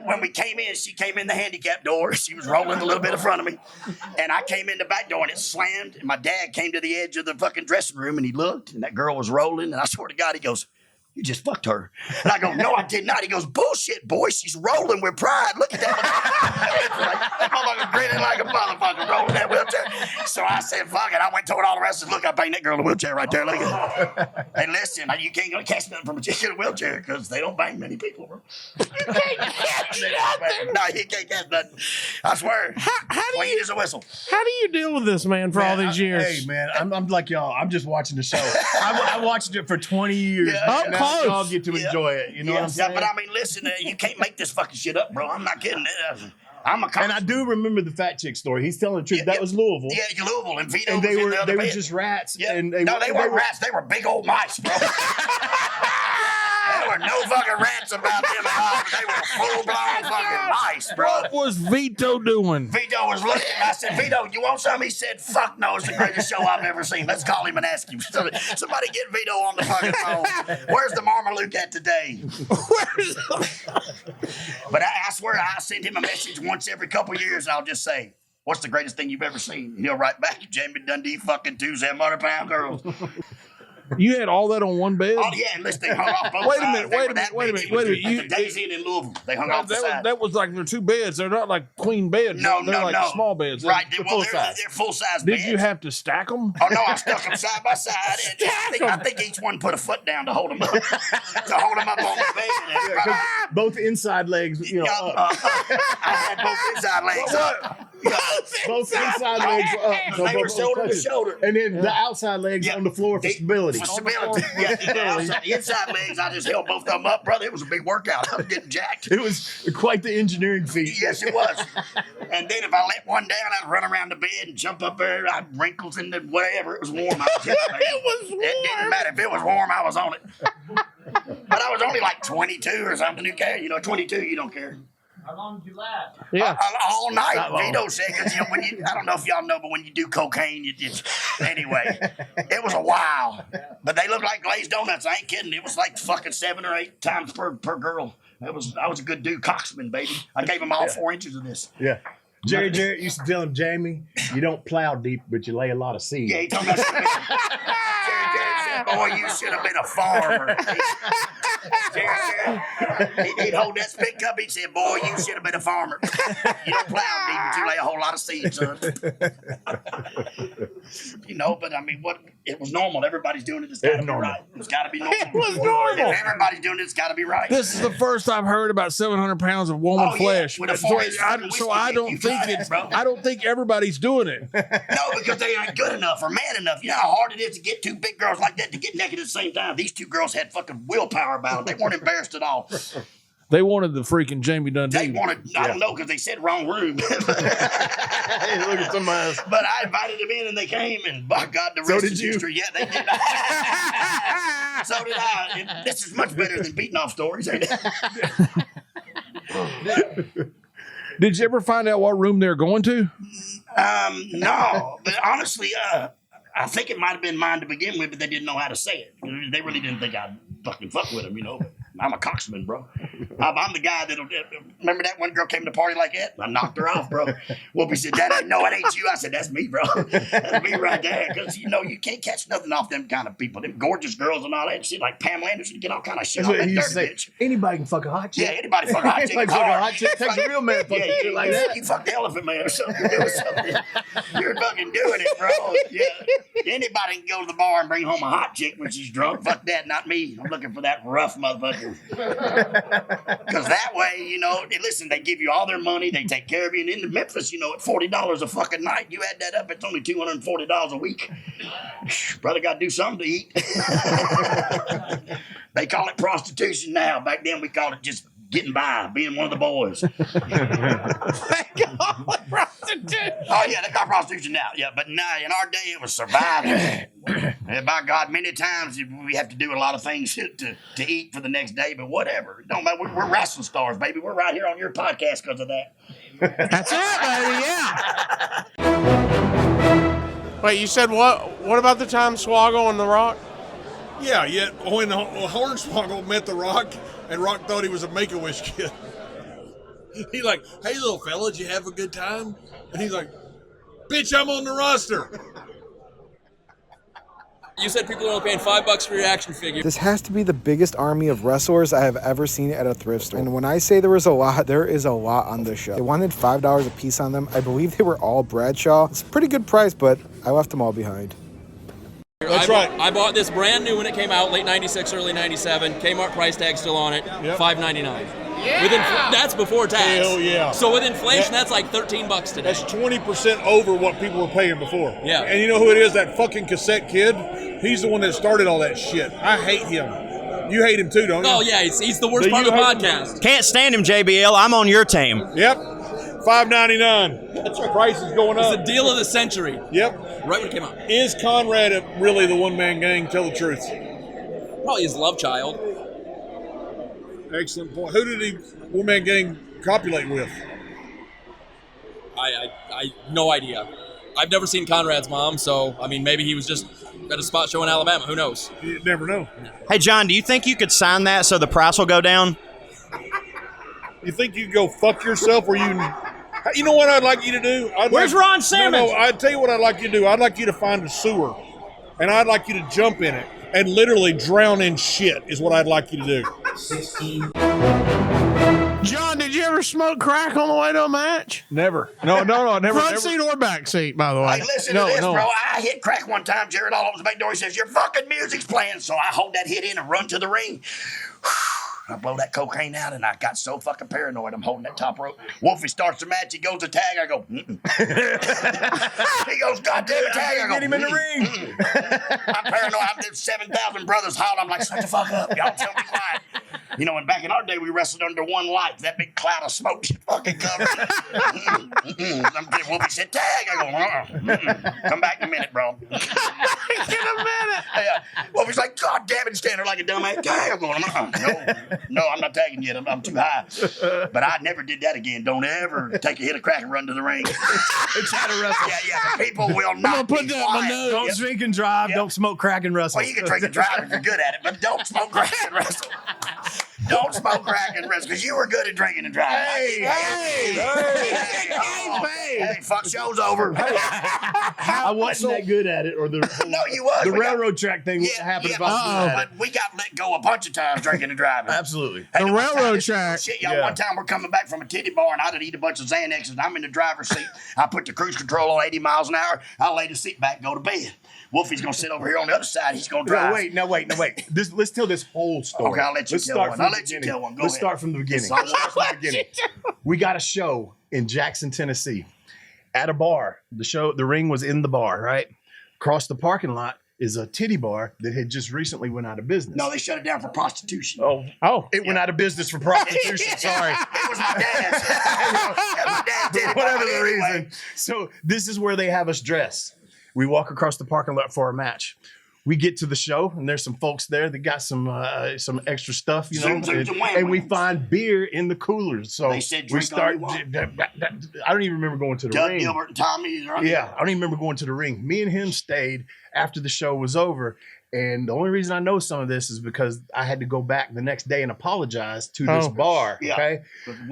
When we came in, she came in the handicap door. She was rolling a little bit in front of me. And I came in the back door and it slammed. And my dad came to the edge of the fucking dressing room and he looked and that girl was rolling. And I swear to God, he goes, you just fucked her. And I go, no, I did not. He goes, bullshit, boy. She's rolling with pride. Look at that. That motherfucker grinning like a motherfucker rolling that wheelchair. So I said, fuck it. I went and told all the rest of us, look, I banged that girl in a wheelchair right there. Look at it. Hey, listen, you can't go catch nothing from a chick in a wheelchair because they don't bang many people, bro. You can't catch nothing. No, you can't catch nothing. I swear. How do Clean you as a whistle. How do you deal with this, man, for all these years? Hey, man, I'm like y'all. I'm just watching the show. I watched it for 20 years. Yeah. man, Up and now close. y'all get to enjoy it. You know what I'm saying? But I mean, listen, you can't make this fucking shit up, bro. I'm not kidding. I'm a And I do remember the fat chick story. He's telling the truth. That was Louisville. Yeah, Louisville and Vito And they was in were the other they were bed. just rats. Yeah. And They weren't rats. They were big old mice, bro. There were no fucking rats about them at all. They were full-blown fucking mice, bro. What was Vito doing? Vito was looking. I said, Vito, you want some? He said, fuck no, it's the greatest show I've ever seen. Let's call him and ask him. Somebody get Vito on the fucking phone. Where's the Marmaluke at today? But I swear, I send him a message once every couple years, and I'll just say, what's the greatest thing you've ever seen? And he'll write back, Jamie Dundee fucking 2 700-pound girls. You had all that on one bed? Oh, yeah, and this thing hung off both Wait a sides. minute, They wait were a that minute, big. wait a minute. At the Daisy and in Louisville. They hung off the side. That was like they're 2 beds. They're not like queen beds. No, they're like small beds. Right, They're well, full they're size. full-size beds. Did you have to stack them? Oh, no, I stuck them side by side. And I think each one put a foot down to hold them up. On the bed. both inside legs, up. I had both inside legs up. Both inside legs were up. So They were both shoulder to touching. shoulder. And then the outside legs on the floor for stability. For stability. Yeah, the inside legs, I just held both of them up, brother. It was a big workout. I was getting jacked. It was quite the engineering feat. Yes, it was. And then if I let one down, I'd run around the bed and jump up there. I'd wrinkles in the whatever. It was warm. It was warm. It didn't matter. If it was warm, I was on it. But I was only like 22 or something. Who cares? 22, you don't care. How long did you last? Yeah. All night. Vito said, because when I don't know if y'all know, but when you do cocaine, anyway, it was a while. But they look like glazed donuts. I ain't kidding. It was like fucking 7 or 8 times per girl. I was a good dude, Coxman, baby. I gave him all 4 inches of this. Yeah. Jerry Jarrett used to tell him, Jamie, you don't plow deep, but you lay a lot of seed. Yeah, he told me Jerry Jarrett said, boy, you should have been a farmer. He'd hold that spit cup. He'd say, boy, you should have been a farmer. You don't plow deep, but you lay a whole lot of seeds, son. But I mean, it was normal. Everybody's doing it. It's got to be right. It's got to be normal. It was normal. If everybody's doing it. It's got to be right. This is the first I've heard about 700 pounds of woman flesh. With a So 4-inch I don't think I don't think everybody's doing it. No, because they ain't good enough or man enough. You know how hard it is to get 2 big girls like that to get naked at the same time. These 2 girls had fucking willpower about them. They weren't embarrassed at all. They wanted the freaking Jamie Dundee. They wanted, I don't know, because they said wrong room. Look at somebody else. But I invited them in and they came, and by God, the rest is history. Yeah, they did. So did I. This is much better than beating off stories, ain't it? Did you ever find out what room they're going to? No, but honestly, I think it might have been mine to begin with, but they didn't know how to say it. They really didn't think I'd fucking fuck with them, I'm a coxman, bro. I'm the guy that'll. Remember that one girl came to the party like that? I knocked her off, bro. Whoopi said, no, it ain't you. I said, that's me, bro. That's me right there. Because, you know, you can't catch nothing off them kind of people. Them gorgeous girls and all that shit, like Pamela Anderson, get all kind of shit That's off what that he used to dirty say. bitch. Anybody can fuck a hot chick. Yeah, anybody fuck a hot chick. Anybody fuck a hot chick. Takes a real man fuck shit like that. You fuck the elephant man or something. You're doing something. You're fucking doing it, bro. Yeah. Anybody can go to the bar and bring home a hot chick when she's drunk. Fuck that, not me. I'm looking for that rough motherfucker. Because that way, you know, listen, they give you all their money, they take care of you. And in Memphis, you know, at $40 a fucking night, you add that up, it's only $240 a week. Brother got to do something to eat. They call it prostitution now. Back then, we called it just getting by, being one of the boys. They call it prostitution. Oh, yeah, they call it prostitution now. Yeah, but nah, in our day, it was surviving. And by God, many times we have to do a lot of things to eat for the next day, but whatever. Don't matter. We're wrestling stars, baby. We're right here on your podcast because of that. That's it, baby. Yeah. Wait, you said what? What about the time Swoggle and The Rock? Yeah, when Hornswoggle met The Rock, and Rock thought he was a Make-A-Wish kid. He like, hey, little fella, did you have a good time? And he's like, bitch, I'm on the roster. You said people are only paying $5 for your action figure. This has to be the biggest army of wrestlers I have ever seen at a thrift store. And when I say there was a lot, there is a lot on this show. They wanted $5 a piece on them. I believe they were all Bradshaw. It's a pretty good price, but I left them all behind. That's right. I bought this brand new when it came out, late 96, early 97. Kmart price tag still on it, Yep. $5.99. Yeah. That's before tax. Hell yeah. So with inflation, that's like $13 today. That's 20% over what people were paying before. Yeah. And you know who it is? That fucking cassette kid. He's the one that started all that shit. I hate him. You hate him too, don't you? Oh yeah, he's the worst part of the podcast. Can't stand him, JBL. I'm on your team. Yep. $5.99. That's right. Price is going up. It's the deal of the century. Yep. Right when it came out. Is Conrad really the one-man gang? Tell the truth. Probably his love child. Excellent point. Who did he one-man gang copulate with? I no idea. I've never seen Conrad's mom, so I mean maybe he was just at a spot show in Alabama. Who knows? You never know. Hey, John, do you think you could sign that so the price will go down? You think you could go fuck yourself or you know what I'd like you to do? Where's Ron Simmons? No, I'd tell you what I'd like you to do. I'd like you to find a sewer, and I'd like you to jump in it and literally drown in shit is what I'd like you to do. John, did you ever smoke crack on the way to a match? Never. No, never. Front seat or back seat, by the way. Hey, listen to this, bro. I hit crack one time. Jared all opens the back door. He says, your fucking music's playing. So I hold that hit in and run to the ring. I blow that cocaine out, and I got so fucking paranoid. I'm holding that top rope. Wolfie starts the match. He goes to tag. I go, He goes, God damn it, tag. I go, Get him in the ring. I'm paranoid. I'm there 7,000 brothers hollering. I'm like, shut the fuck up. Y'all tell me quiet. You know, and back in our day, we wrestled under one light. That big cloud of smoke shit fucking covered. Wolfie said, tag. I go, Come back in a minute, bro. In a minute. Wolfie's like, God damn it, stand there like a dumbass. Tag. I'm going, No, I'm not tagging yet. I'm too high. But I never did that again. Don't ever take a hit of crack and run to the ring. Try to wrestle. Yeah. People will not put be that in my quiet. notes. Don't drink and drive. Don't smoke crack and wrestle. Well, you can drink and drive if you're good at it, but don't smoke crack and wrestle. Don't smoke crack and wrestle, because you were good at drinking and driving. Hey, fuck, show's over. I wasn't that good at it, or the No, you was. the railroad track thing happened. But we got let go a bunch of times drinking and driving. Absolutely. Hey, The one time, railroad this track. Shit, y'all. One time we're coming back from a titty bar, and I did eat a bunch of Xanaxes, and I'm in the driver's seat. I put the cruise control on 80 miles an hour. I lay the seat back and go to bed. Wolfie's gonna sit over here on the other side. He's gonna drive. No, wait. Let's tell this whole story. Okay, I'll let you tell one. I'll let you tell one. Go Let's ahead. start from the beginning. We got a show in Jackson, Tennessee, at a bar. The ring was in the bar, right? Across the parking lot is a titty bar that had just recently went out of business. No, they shut it down for prostitution. It went out of business for prostitution. Sorry. It was my dad's. My dad did it. Whatever the reason. So this is where they have us dress. We walk across the parking lot for our match. We get to the show, and there's some folks there that got some extra stuff, you know, and we find beer in the coolers. So they said we drink start. all you I don't even remember going to the Doug ring. Gilbert and Tommy. Right? Yeah, I don't even remember going to the ring. Me and him stayed after the show was over, And the only reason I know some of this is because I had to go back the next day and apologize to this bar. Yeah. Okay.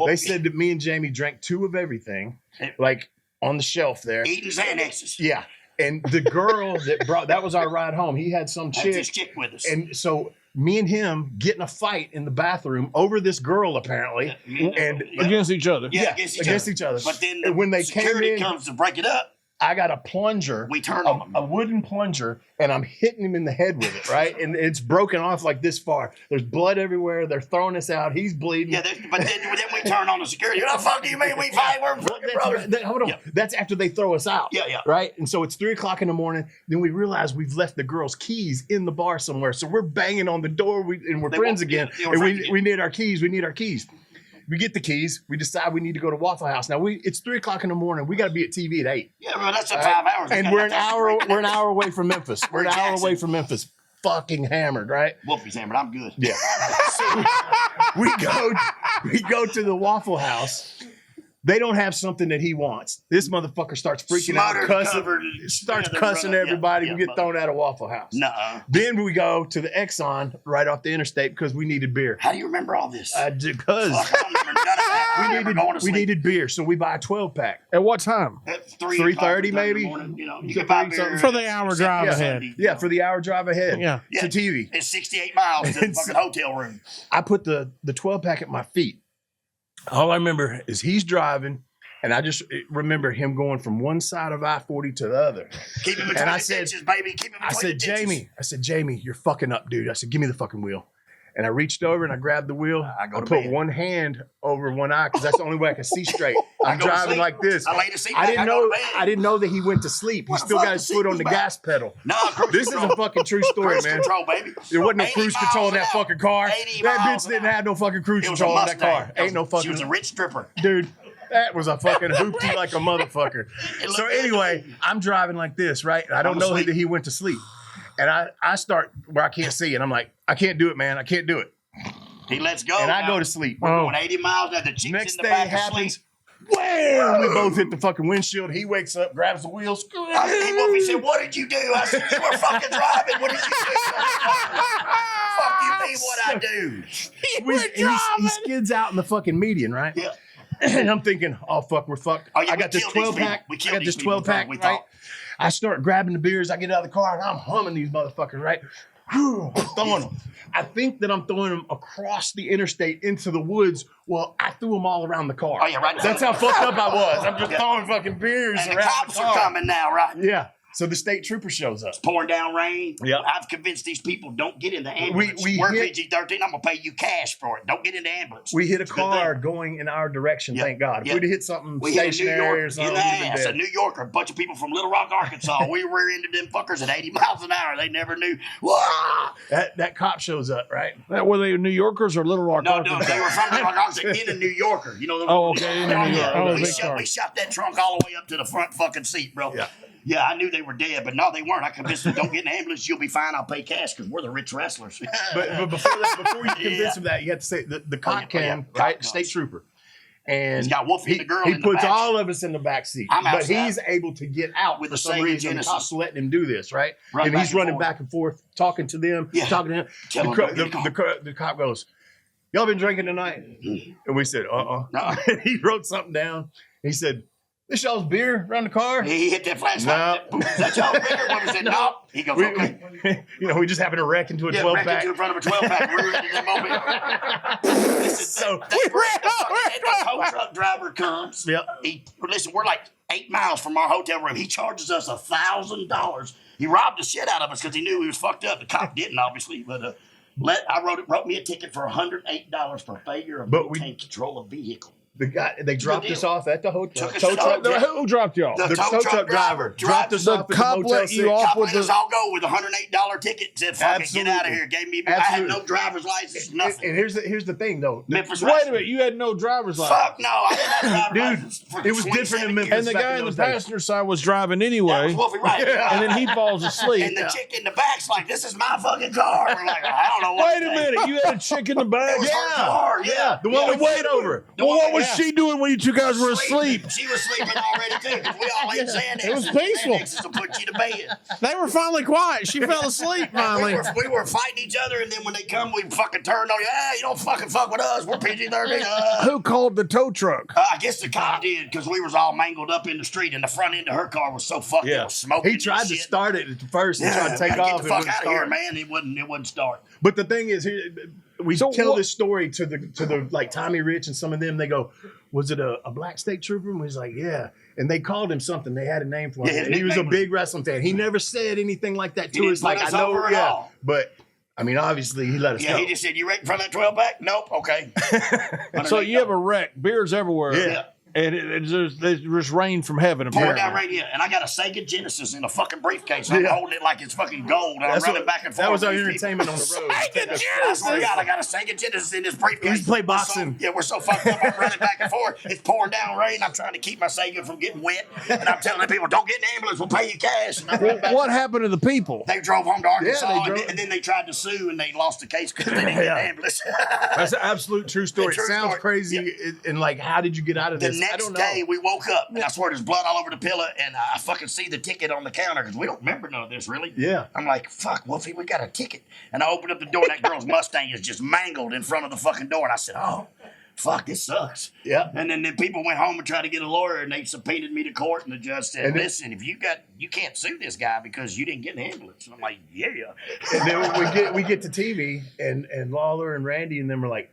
They said that me and Jamie drank 2 of everything, like on the shelf there. Eating Xanaxes. Yeah. And the girl that was our ride home. He had some chick. This chick with us. And so me and him get in a fight in the bathroom over this girl, apparently. And against each other. Yeah, against each other. But then when they security came in, comes to break it up. I got a plunger. We turn on a wooden plunger, and I'm hitting him in the head with it, right? And it's broken off like this far. There's blood everywhere. They're throwing us out. He's bleeding. Yeah, but then we turn on the security. What the fuck do you mean we fight? We're fucking brothers. Hold on. Yeah. That's after they throw us out. Yeah. Right? And so it's 3 o'clock in the morning. Then we realize we've left the girl's keys in the bar somewhere. So we're banging on the door, and we're friends again. And we need our keys. We need our keys. We get the keys. We decide we need to go to Waffle House. Now it's 3 o'clock in the morning. We got to be at TV at 8. Yeah, well, that's 5 hours. And we're an hour away from Memphis. We're an hour away from Memphis. Fucking hammered, right? Wolfie's hammered. I'm good. Yeah. So we go to the Waffle House. They don't have something that he wants. This motherfucker starts freaking out, cussing everybody. We get thrown out of Waffle House. Nuh-uh. Then we go to the Exxon right off the interstate because we needed beer. How do you remember all this? Because we needed beer, so we buy a 12-pack. At what time? At 3:30 maybe. You can buy beer for the hour drive ahead. Yeah, for the hour drive ahead. Yeah. To TV. It's 68 miles to the fucking hotel room. I put the 12-pack at my feet. All I remember is he's driving, and I just remember him going from one side of I-40 to the other. Keep him between the ditches, baby. Keep him between the ditches. I said, Jamie, you're fucking up, dude. I said, give me the fucking wheel. And I reached over and I grabbed the wheel. I put one hand over one eye because that's the only way I can see straight. I'm driving like this. I laid the seat I back. didn't know that he went to sleep. He still got his foot on the gas pedal. No, this is a fucking true story, cruise man. Control, baby. There wasn't no cruise control in that fucking car. That bitch didn't have no fucking cruise control in that car. Ain't no fucking. She was a rich stripper. Dude. That was a fucking hoopty like a motherfucker. So anyway, I'm driving like this, right? And I don't know that he went to sleep. And I start where I can't see, and I'm like, I can't do it, man. I can't do it. He lets go. And I go to sleep. We're going 80 miles. Now the chick's Next in the day back happens. asleep. Wham! We both hit the fucking windshield. He wakes up, grabs the wheels. He said, "What did you do?" I said, "You were fucking driving. What did you do?" Fuck you mean what I do? He skids out in the fucking median, right? Yeah. And I'm thinking, oh fuck, we're fucked. Oh, yeah, I got this 12-pack. I got this 12-pack, We right? thought. I start grabbing the beers. I get out of the car and I'm humming these motherfuckers, right? I'm throwing them. I think that I'm throwing them across the interstate into the woods. Well, I threw them all around the car. Oh, yeah, right. That's how fucked up I was. I'm just throwing fucking beers And around the cops the car. are coming now, right? Yeah. So the state trooper shows up. It's pouring down rain. Yep. I've convinced these people don't get in the ambulance. We're PG-13. I'm gonna pay you cash for it. Don't get in the ambulance. We hit a car going in our direction. Yep. Thank God. If Yep. we'd have hit something We hit a New stationary or York something, in the we'd have been ass. dead. A New Yorker, a bunch of people from Little Rock, Arkansas. We rear-ended them fuckers at 80 miles an hour. They never knew. Wah! That cop shows up, right? Were they New Yorkers or Little Rock? No, they were from Little Rock, Arkansas. In a New Yorker. You know. Oh, okay. In a New York. We shot that trunk all the way up to the front fucking seat, bro. Yeah. Yeah, I knew they were dead, but no, they weren't. I convinced them, don't get in the ambulance. You'll be fine. I'll pay cash because we're the rich wrestlers. but before you convince him that, you have to say the cop right? State trooper. And he's got Wolfie and the girl he in the puts back. all of us in the back seat. I'm but outside. he's able to get out With for the some same reason. The Genesis. cops letting him do this, right? Run and back he's and running forth. back and forth, talking to them, talking to him. Tell him, The cop goes, "Y'all been drinking tonight?" And we said, No. And he wrote something down. He said, "This y'all's beer around the car?" He hit that flashlight. No. Is that y'all's beer? Wolfie said, no. He goes, okay. We just happened to wreck into a Yeah, 12-pack. wrecked into in front of a 12-pack. We're ready to mobile. So the tow truck driver comes. Yep. Listen, we're like 8 miles from our hotel room. He charges us $1,000. He robbed the shit out of us because he knew we was fucked up. The cop didn't, obviously, but I wrote me a ticket for $108 for failure of maintain control of vehicle. The guy, they dropped us off at the hotel. Took us to the hotel. Who dropped y'all? The tow truck driver dropped us off at the cop motel let you 6. off Cop with let us the. all go with a $108 ticket. Said, "Fuck it, get out of Absolutely. here." Gave me. I had Absolutely. no driver's license, nothing. And here's the thing, though. Memphis Wait a Wrestling. minute, you had no driver's license. Fuck no, I didn't have a driver's Dude, license for it was different 27 in Memphis. years. And the back guy in in the those days. passenger side was driving That anyway. was Wolfie, right? And then he falls asleep. And the chick in the back's like, "This is my fucking car." We're like, I don't know what. Wait a minute, you had a chick in the back? It was her car, yeah. The one we Wait went over. Well, what was was she doing when you two guys were asleep? She was sleeping already too, because we all ate Xanax. It was peaceful. Xanax will put you to bed. They were finally quiet. She fell asleep finally. We were fighting each other, and then when they come, we fucking turned on you. You don't fucking fuck with us. We're PG-13. Who called the tow truck? I guess the cop did, because we was all mangled up in the street, and the front end of her car was so fucked. It was smoking. He tried to shit. start it at first and tried to take Get off. the fuck out of here, man. It wouldn't start. But the thing is, we tell this story to the like Tommy Rich and some of them. They go, "Was it a black state trooper?" And he's like, "Yeah." And they called him something. They had a name for him. Yeah, and he was a big wrestling fan. He never said anything like that to us. Like, I know, over at all. But I mean, obviously, he let us know. He just said, "You ready for that 12-pack?" Nope. Okay. So you have a wreck. Beer's everywhere. Yeah. And it's just rain from heaven. Pouring Apparently. down right here. And I got a Sega Genesis in a fucking briefcase. I'm holding it like it's fucking gold. And I'm running back and forth. That was our entertainment on the road. Sega Genesis. I swear to God, I got a Sega Genesis in this briefcase. We play boxing. We're so fucked up. I'm running back and forth. It's pouring down rain. I'm trying to keep my Sega from getting wet. And I'm telling people, don't get in the ambulance. We'll pay you cash. What happened to the people? They drove home to Arkansas, and then they tried to sue, and they lost the case because they didn't get an ambulance. That's an absolute true story. It sounds crazy. And like, how did you get out of this? The next day, we woke up, and I swear there's blood all over the pillow, and I fucking see the ticket on the counter because we don't remember none of this, really. Yeah. I'm like, fuck, Wolfie, we got a ticket. And I opened up the door, and that girl's Mustang is just mangled in front of the fucking door. And I said, oh, fuck, this sucks. Yeah. And then people went home and tried to get a lawyer, and they subpoenaed me to court, and the judge said, listen, if you can't sue this guy because you didn't get an ambulance. And I'm like, yeah. And then we get to TV, and Lawler and Randy and them are like,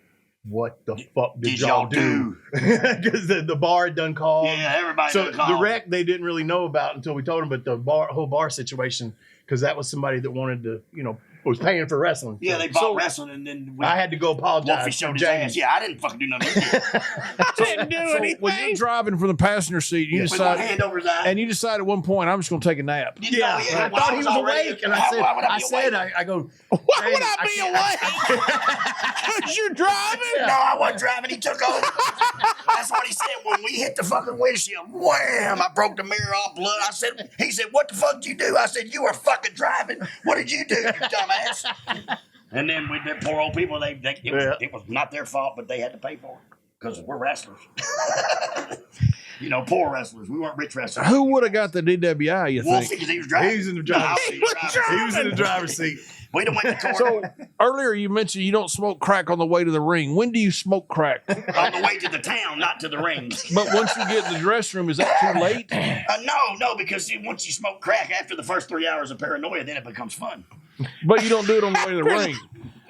what the fuck did y'all do? Because the bar had done called. Yeah, everybody So done called. the wreck they didn't really know about until we told them, but the whole bar situation, because that was somebody that wanted to, was paying for wrestling. Yeah, they bought wrestling, and then I had to go apologize. Wolfie showed his James. ass. Yeah, I didn't fucking do nothing. So when you're driving from the passenger seat, you With my decide, hand over his eye. and you decide at one point, I'm just going to take a nap. Yeah, I thought he was awake, and I go, why would I be awake? Because you're driving? No, I wasn't driving. He took over. That's what he said when we hit the fucking windshield. Wham! I broke the mirror off blood. He said, what the fuck did you do? I said, you were fucking driving. What did you do, you dumbass? And then with the poor old people, it was not their fault, but they had to pay for it because we're wrestlers. Poor wrestlers. We weren't rich wrestlers. Who would have got the DWI, you Wolfie, think? because he was driving. He was in the driver's seat. He was in the driver's seat. We done went to court. So earlier you mentioned you don't smoke crack on the way to the ring. When do you smoke crack? On the way to the town, not to the ring. But once you get in the dressing room, is that too late? No, because once you smoke crack, after the first 3 hours of paranoia, then it becomes fun. But you don't do it on the way to the ring.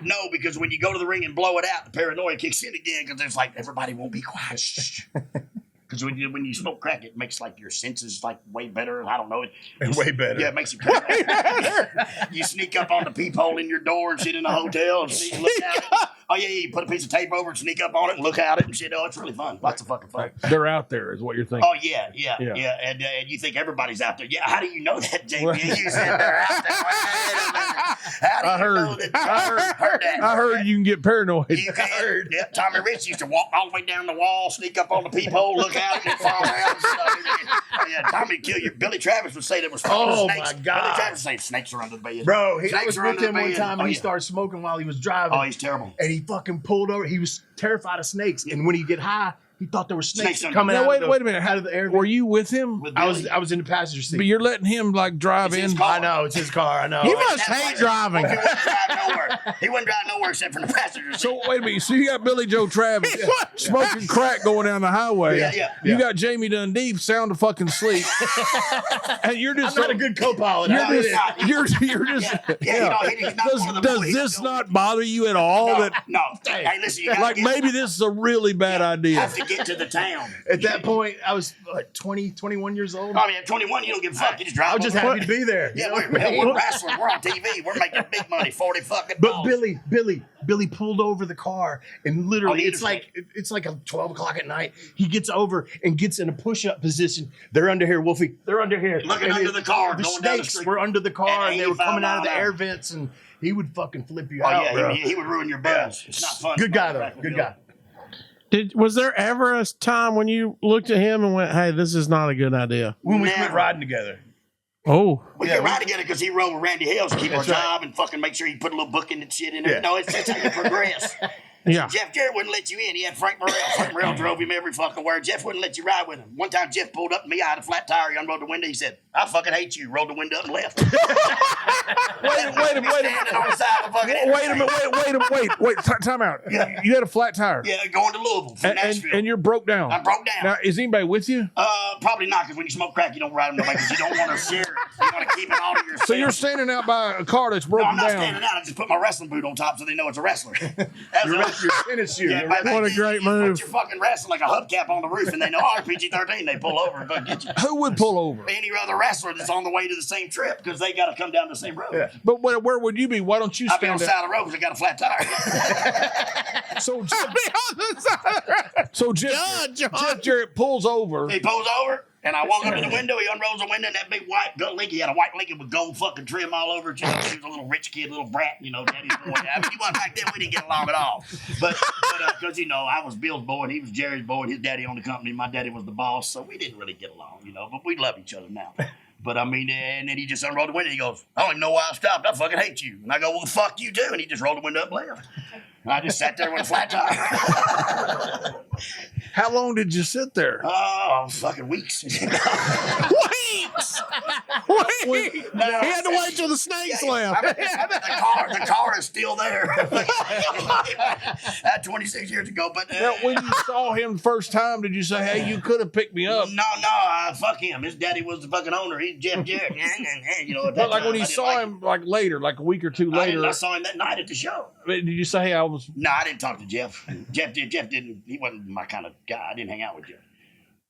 No, because when you go to the ring and blow it out, the paranoia kicks in again because there's like, everybody won't be quiet. Because when you smoke crack, it makes like your senses like way better. I don't know. Way better. Yeah, it makes you paranoid. You sneak up on the peephole in your door and shit in a hotel and look at it. Oh, yeah, you put a piece of tape over and sneak up on it and look at it and shit. Oh, it's really fun. Lots of fucking fun. They're out there is what you're thinking. Oh, yeah. And you think everybody's out there. Yeah, how do you know that, JP? You said they're out there. How do you know that? I heard that. I heard you can get paranoid. You can. Yeah, Tommy Rich used to walk all the way down the wall, sneak up on the peephole, look out, and fall down. And stuff. Oh, yeah, Tommy would kill you. Billy Travis would say there was fucking snakes. My God. Billy Travis would say snakes are under the bed. Bro, I Snakes was are with under him the one bed. time, and Oh, he yeah. started smoking while he was driving. Oh, he's terrible. And he fucking pulled over. He was terrified of snakes. And when he get high, he thought there were snakes Snakes coming under- out. Now, wait a minute. Out of the air. Were you with him? With I Billy. was in the passenger seat. But you're letting him like drive It's his in. car. I know it's his car. I know. He must That's hate why- driving. He wouldn't drive nowhere. He wouldn't drive nowhere except for the passenger seat. So wait a minute. So you got Billy Joe Travis smoking crack going down the highway. Yeah. You got Jamie Dundee sound of fucking sleep, and you're just I'm not a good co-pilot. You're just he's not one of the Does boys. this not bother you at all? No, that no. Hey, listen, you gotta like maybe this is a really bad idea. have to get to the town. At that point, I was like 20, 21 years old. I mean, at 21, you don't give a fuck. You just drive. I was just over. happy to be there. Yeah, we're wrestling. We're on TV. We're making big money. 40 fucking But dollars. Billy pulled over the car, and literally, Oh, it's like a 12 o'clock at night. He gets over and gets in a push-up position. They're under here, Wolfie. They're under here. Looking And under the car, The going down the snakes street. were under the car, At and they were 85 coming out of the mile an air hour. vents, and he would fucking flip you Oh, out, yeah, bro. he would ruin your buzz. It's not fun. Good guy, though. Good guy. Was there ever a time when you looked at him and went, "Hey, this is not a good idea"? When we Never. went riding together. Oh, We get right together because he rode with Randy Hales to keep our That's right. job and fucking make sure he put a little booking and shit in there. Yeah. No, it's how you progress. Yeah. Jeff Jarrett wouldn't let you in. He had Frank Morrell. Frank Morrell drove him every fucking where. Jeff wouldn't let you ride with him. One time Jeff pulled up to me. I had a flat tire. He unrolled the window. He said, I fucking hate you. Rolled the window up and left. Wait a minute. Time out. Yeah. You had a flat tire. Yeah, going to Louisville from Nashville. And you're broke down. I broke down. Now, is anybody with you? Probably not, because when you smoke crack, you don't ride them nobody because you don't want to share it. You want to keep it all to yourself. So you're standing out by a car that's No, broken I'm not down. standing out. I just put my wrestling boot on top so they know it's a wrestler. Your tennis shoe. Yeah, What a great move. Put your fucking wrestling like a hubcap on the roof, and they know, oh, PG-13. They pull over and fucking get you. Who would pull over? Any other wrestler that's on the way to the same trip, because they got to come down the same road. Yeah. But where would you be? Why don't you I'll be on stand the out? side of the road because I got a flat tire. So Jeff Jarrett pulls over. He pulls over, and I walk up to the window. He unrolls the window, and that big white Lincoln, he had a white Lincoln with gold fucking trim all over it. You know, he was a little rich kid, little brat, you know, daddy's boy. I mean, he wasn't back then. We didn't get along at all. But because, you know, I was Bill's boy, and he was Jerry's boy, and his daddy owned the company. My daddy was the boss, so we didn't really get along, you know, but we love each other now. But I mean, and then he just unrolled the window. He goes, I don't even know why I stopped. I fucking hate you. And I go, well, fuck you too. And he just rolled the window up and left. And I just sat there with a flat tire. How long did you sit there? Oh, fucking weeks. Wait! He had to wait till the snakes left. The car is still there. That 26 years ago. But Now, when you saw him first time, did you say, hey, you could have picked me up? No, fuck him. His daddy was the fucking owner. He's Jeff Jarrett. You know, at But that like when time, he I didn't saw like him like later, like a week or two later. I saw him that night at the show. Did you say, hey, I was... No, I didn't talk to Jeff. Jeff didn't. He wasn't my kind of guy. I didn't hang out with Jeff.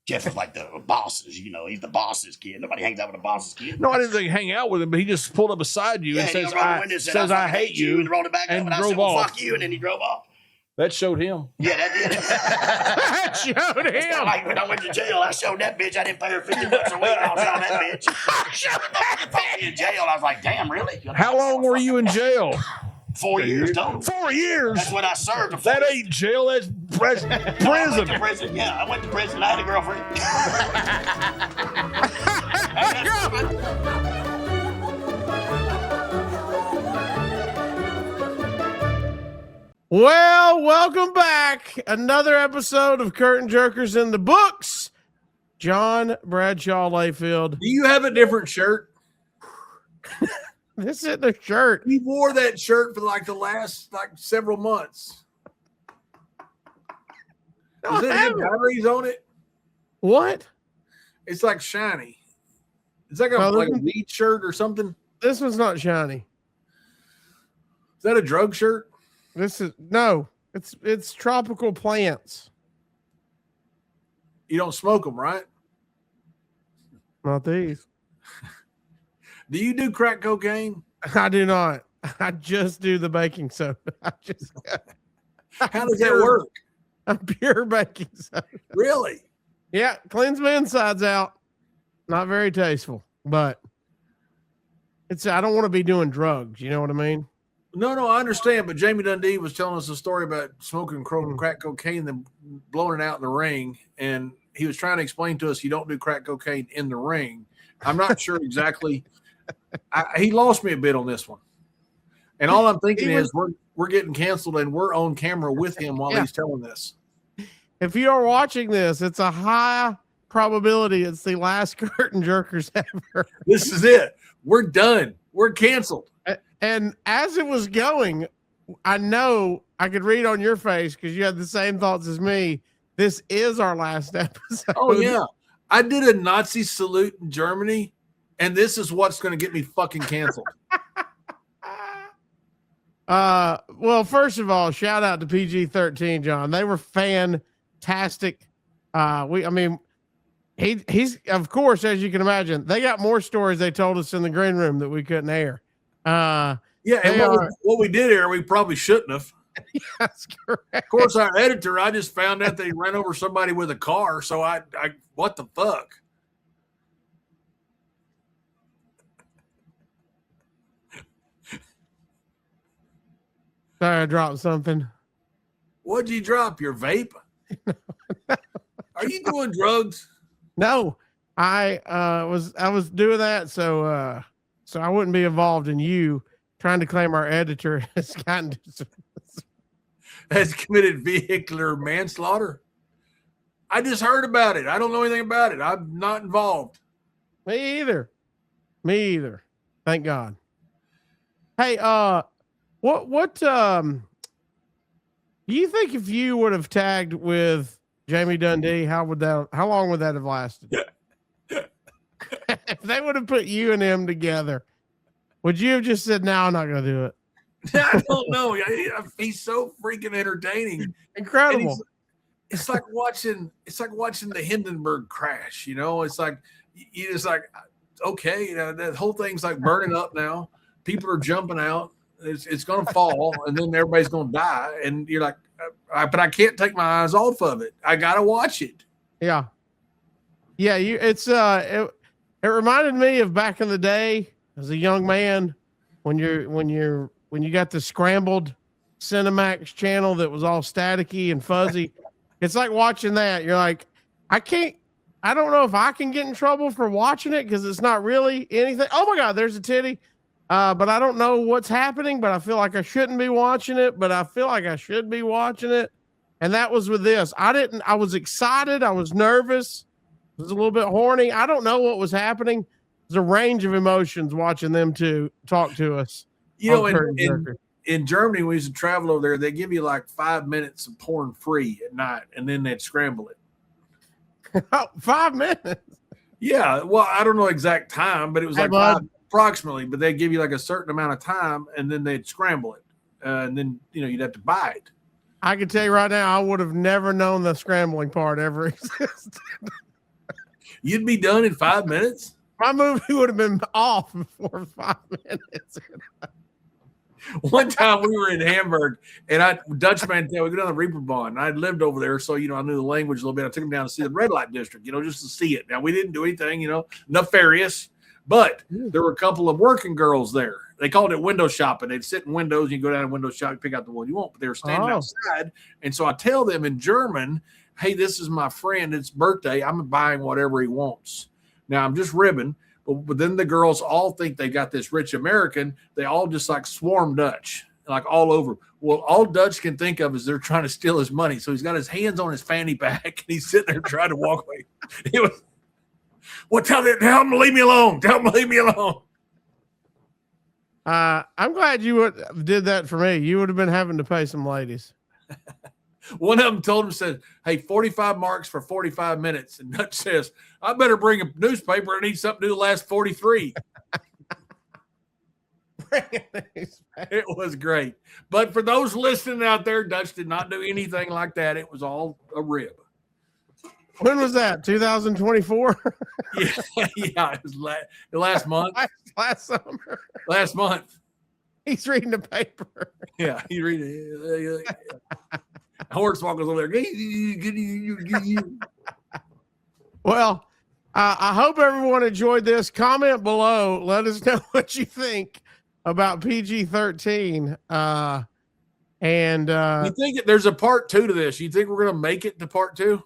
Jeff was like the boss's, you know. He's the boss's kid. Nobody hangs out with the boss's kid. No, I didn't think hang out with him, but he just pulled up beside you and he says, rolled the window and said, I hate you, and rolled it back up, and and I drove said, well, off. fuck you, and then he drove off. That showed him. Yeah, that did. That showed him. Like when I went to jail, I showed that bitch. I didn't pay her $50 a week. I was out that bitch. I showed that bitch in jail. I was like, damn, really? How long were you in jail? 4 years total. 4 years? That's what I served. That ain't jail. That's prison. I went to prison. Yeah, I went to prison. I had a girlfriend. Well, welcome back. Another episode of Curtain Jerkers in the books. John Bradshaw Layfield. Do you have a different shirt? This isn't a shirt. He wore that shirt for like the last several months. Does it have batteries on it? What? It's like shiny. It's like a weed shirt or something. This one's not shiny. Is that a drug shirt? It's tropical plants. You don't smoke them, right? Not these. Do you do crack cocaine? I do not. I just do the baking soda. How does that work? A pure baking soda. Really? Yeah, cleans my insides out. Not very tasteful, but I don't want to be doing drugs. You know what I mean? No, I understand. But Jamie Dundee was telling us a story about smoking crack cocaine and then blowing it out in the ring. And he was trying to explain to us you don't do crack cocaine in the ring. I'm not sure exactly. He lost me a bit on this one. And all I'm thinking is we're getting canceled and we're on camera with him while he's telling this. If you are watching this, it's a high probability it's the last Curtain Jerkers ever. This is it. We're done. We're canceled. And as it was going, I know I could read on your face because you had the same thoughts as me. This is our last episode. Oh, yeah. I did a Nazi salute in Germany, and this is what's going to get me fucking canceled. Well, first of all, shout out to PG-13, John. They were fantastic. He's of course, as you can imagine, they got more stories they told us in the green room that we couldn't air. And what we did here, we probably shouldn't have. That's correct. Of course, our editor, I just found out that he ran over somebody with a car. So I what the fuck? Sorry, I dropped something. What'd you drop? Your vape? Are you doing drugs? No, I was doing that so I wouldn't be involved in you trying to claim our editor has gotten to has committed vehicular manslaughter. I just heard about it. I don't know anything about it. I'm not involved. Me either. Thank God. Hey, what do you think if you would have tagged with Jamie Dundee, how long would that have lasted? If they would have put you and him together, would you have just said, no, I'm not going to do it? I don't know. He's so freaking entertaining. Incredible. It's like watching the Hindenburg crash, you know. It's like you just like, okay, you know, that whole thing's like burning up now. People are jumping out. It's going to fall, and then everybody's going to die. And you're like, but I can't take my eyes off of it. I got to watch it. Yeah. It reminded me of back in the day as a young man when you got the scrambled Cinemax channel that was all staticky and fuzzy. It's like watching that. You're like, I don't know if I can get in trouble for watching it because it's not really anything. Oh my God, there's a titty. But I don't know what's happening, but I feel like I shouldn't be watching it, but I feel like I should be watching it. And that was with this. I was excited. I was nervous. I was a little bit horny. I don't know what was happening. There's a range of emotions watching them two talk to us. You know, in Germany, we used to travel over there. They give you like 5 minutes of porn free at night, and then they'd scramble it. 5 minutes? Yeah. Well, I don't know exact time, but it was like approximately. But they give you like a certain amount of time, and then they'd scramble it, and then you'd have to buy it. I can tell you right now, I would have never known the scrambling part ever existed. You'd be done in 5 minutes? My movie would have been off before 5 minutes. One time we were in Hamburg, and Dutchman, we go down the Reeperbahn, and I'd lived over there, so I knew the language a little bit. I took him down to see the red light district, just to see it. Now we didn't do anything, nefarious, but there were a couple of working girls there. They called it window shopping. They'd sit in windows, you go down a window shop, you pick out the one you want, but they were standing outside, and so I tell them in German, hey, this is my friend, it's birthday, I'm buying whatever he wants. Now I'm just ribbing. But then the girls all think they got this rich American. They all just like swarm Dutch, like all over. Well, all Dutch can think of is they're trying to steal his money. So he's got his hands on his fanny pack and he's sitting there trying to walk away. He was, tell him to leave me alone. Tell him to leave me alone. I'm glad you did that for me. You would have been having to pay some ladies. One of them said, hey, 45 marks for 45 minutes. And Dutch says, I better bring a newspaper. I need something to do the last 43. It was great. But for those listening out there, Dutch did not do anything like that. It was all a rib. When was that? 2024? Yeah, it was last month. Last summer. Last month. He's reading the paper. Yeah, he's reading it. Hornswoggl's over there. Well, I hope everyone enjoyed this. Comment below. Let us know what you think about PG-13. You think there's a part 2 to this? You think we're going to make it to part 2?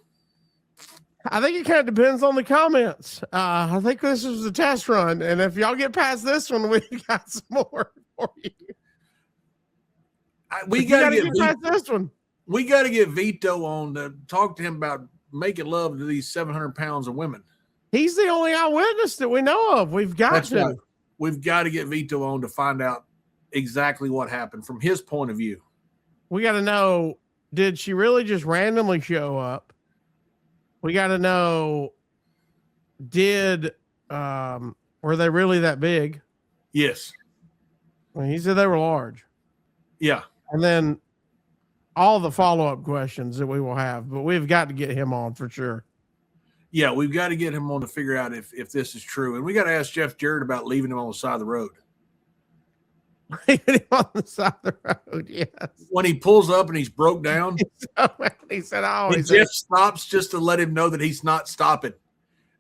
I think it kind of depends on the comments. I think this was a test run. And if y'all get past this one, we got some more for you. We got to get past this one. We got to get Vito on to talk to him about making love to these 700 pounds of women. He's the only eyewitness that we know of. We've got to. Right. We've got to get Vito on to find out exactly what happened from his point of view. We got to know, did she really just randomly show up? We got to know, were they really that big? Yes. Well, he said they were large. Yeah. And then all the follow-up questions that we will have, but we've got to get him on for sure. Yeah, we've got to get him on to figure out if this is true. And we got to ask Jeff Jarrett about leaving him on the side of the road. Leaving him on the side of the road, yes. When he pulls up and he's broke down. He said, oh, and Jeff stops just to let him know that he's not stopping.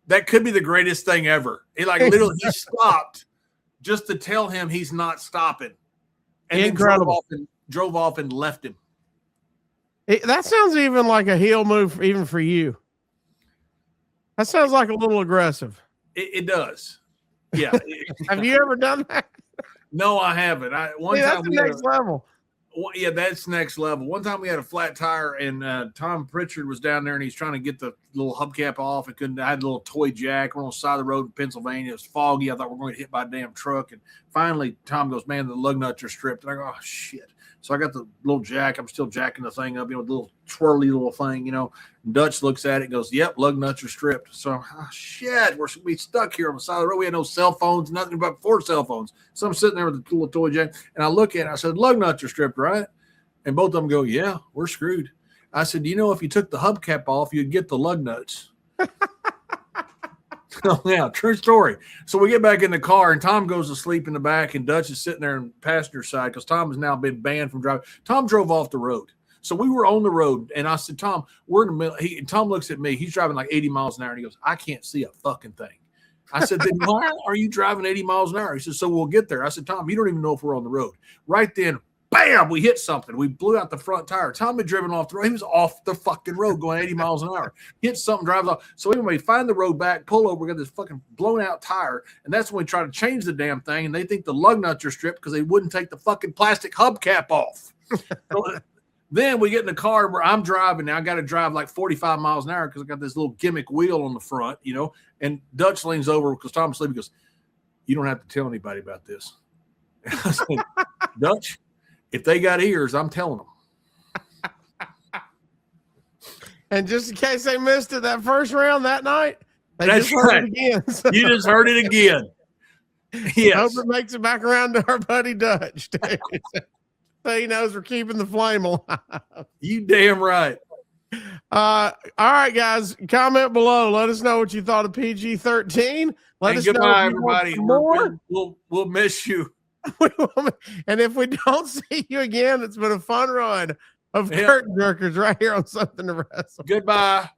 That could be the greatest thing ever. He literally he stopped just to tell him he's not stopping. And incredible. Then drove off and left him. That sounds even like a heel move even for you. That sounds like a little aggressive. It does. Yeah. Have you ever done that? No, I haven't. That's the next level. Yeah, that's next level. One time we had a flat tire, and Tom Prichard was down there, and he's trying to get the little hubcap off. I had a little toy jack. We're on the side of the road in Pennsylvania. It was foggy. I thought we were going to get hit by a damn truck. And finally, Tom goes, "Man, the lug nuts are stripped." And I go, "Oh, shit." So I got the little jack. I'm still jacking the thing up, the little twirly little thing, Dutch looks at it and goes, "Yep, lug nuts are stripped." So, shit, we stuck here on the side of the road. We had no cell phones, nothing but 4 cell phones. So I'm sitting there with the little toy jack, and I look at it. I said, "Lug nuts are stripped, right?" And both of them go, "Yeah, we're screwed." I said, if you took the hubcap off, you'd get the lug nuts. Oh, yeah, true story. So we get back in the car, and Tom goes to sleep in the back, and Dutch is sitting there on the passenger side because Tom has now been banned from driving. Tom drove off the road. So we were on the road, and I said, "Tom, we're in the middle." Tom looks at me. He's driving like 80 miles an hour, and he goes, "I can't see a fucking thing." I said, "Then why are you driving 80 miles an hour?" He said, "So we'll get there." I said, "Tom, you don't even know if we're on the road." Right then, bam, we hit something. We blew out the front tire. Tom had driven off the road. He was off the fucking road going 80 miles an hour. Hit something, drives off. So anyway, find the road back, pull over, we got this fucking blown out tire. And that's when we try to change the damn thing. And they think the lug nuts are stripped because they wouldn't take the fucking plastic hubcap off. So then we get in the car where I'm driving. Now I got to drive like 45 miles an hour because I got this little gimmick wheel on the front, And Dutch leans over because Tom's asleep. He goes, "You don't have to tell anybody about this." And I said, "Dutch, if they got ears, I'm telling them." And just in case they missed it that first round that night, That's just heard right. it again. You just heard it again. Yes. Hope it makes it back around to our buddy Dutch. So he knows we're keeping the flame alive. You damn right. All right, guys. Comment below. Let us know what you thought of PG-13. Let us goodbye, know if you everybody. want more. We'll miss you. And if we don't see you again, it's been a fun run of curtain jerkers right here on Something to Wrestle. Goodbye.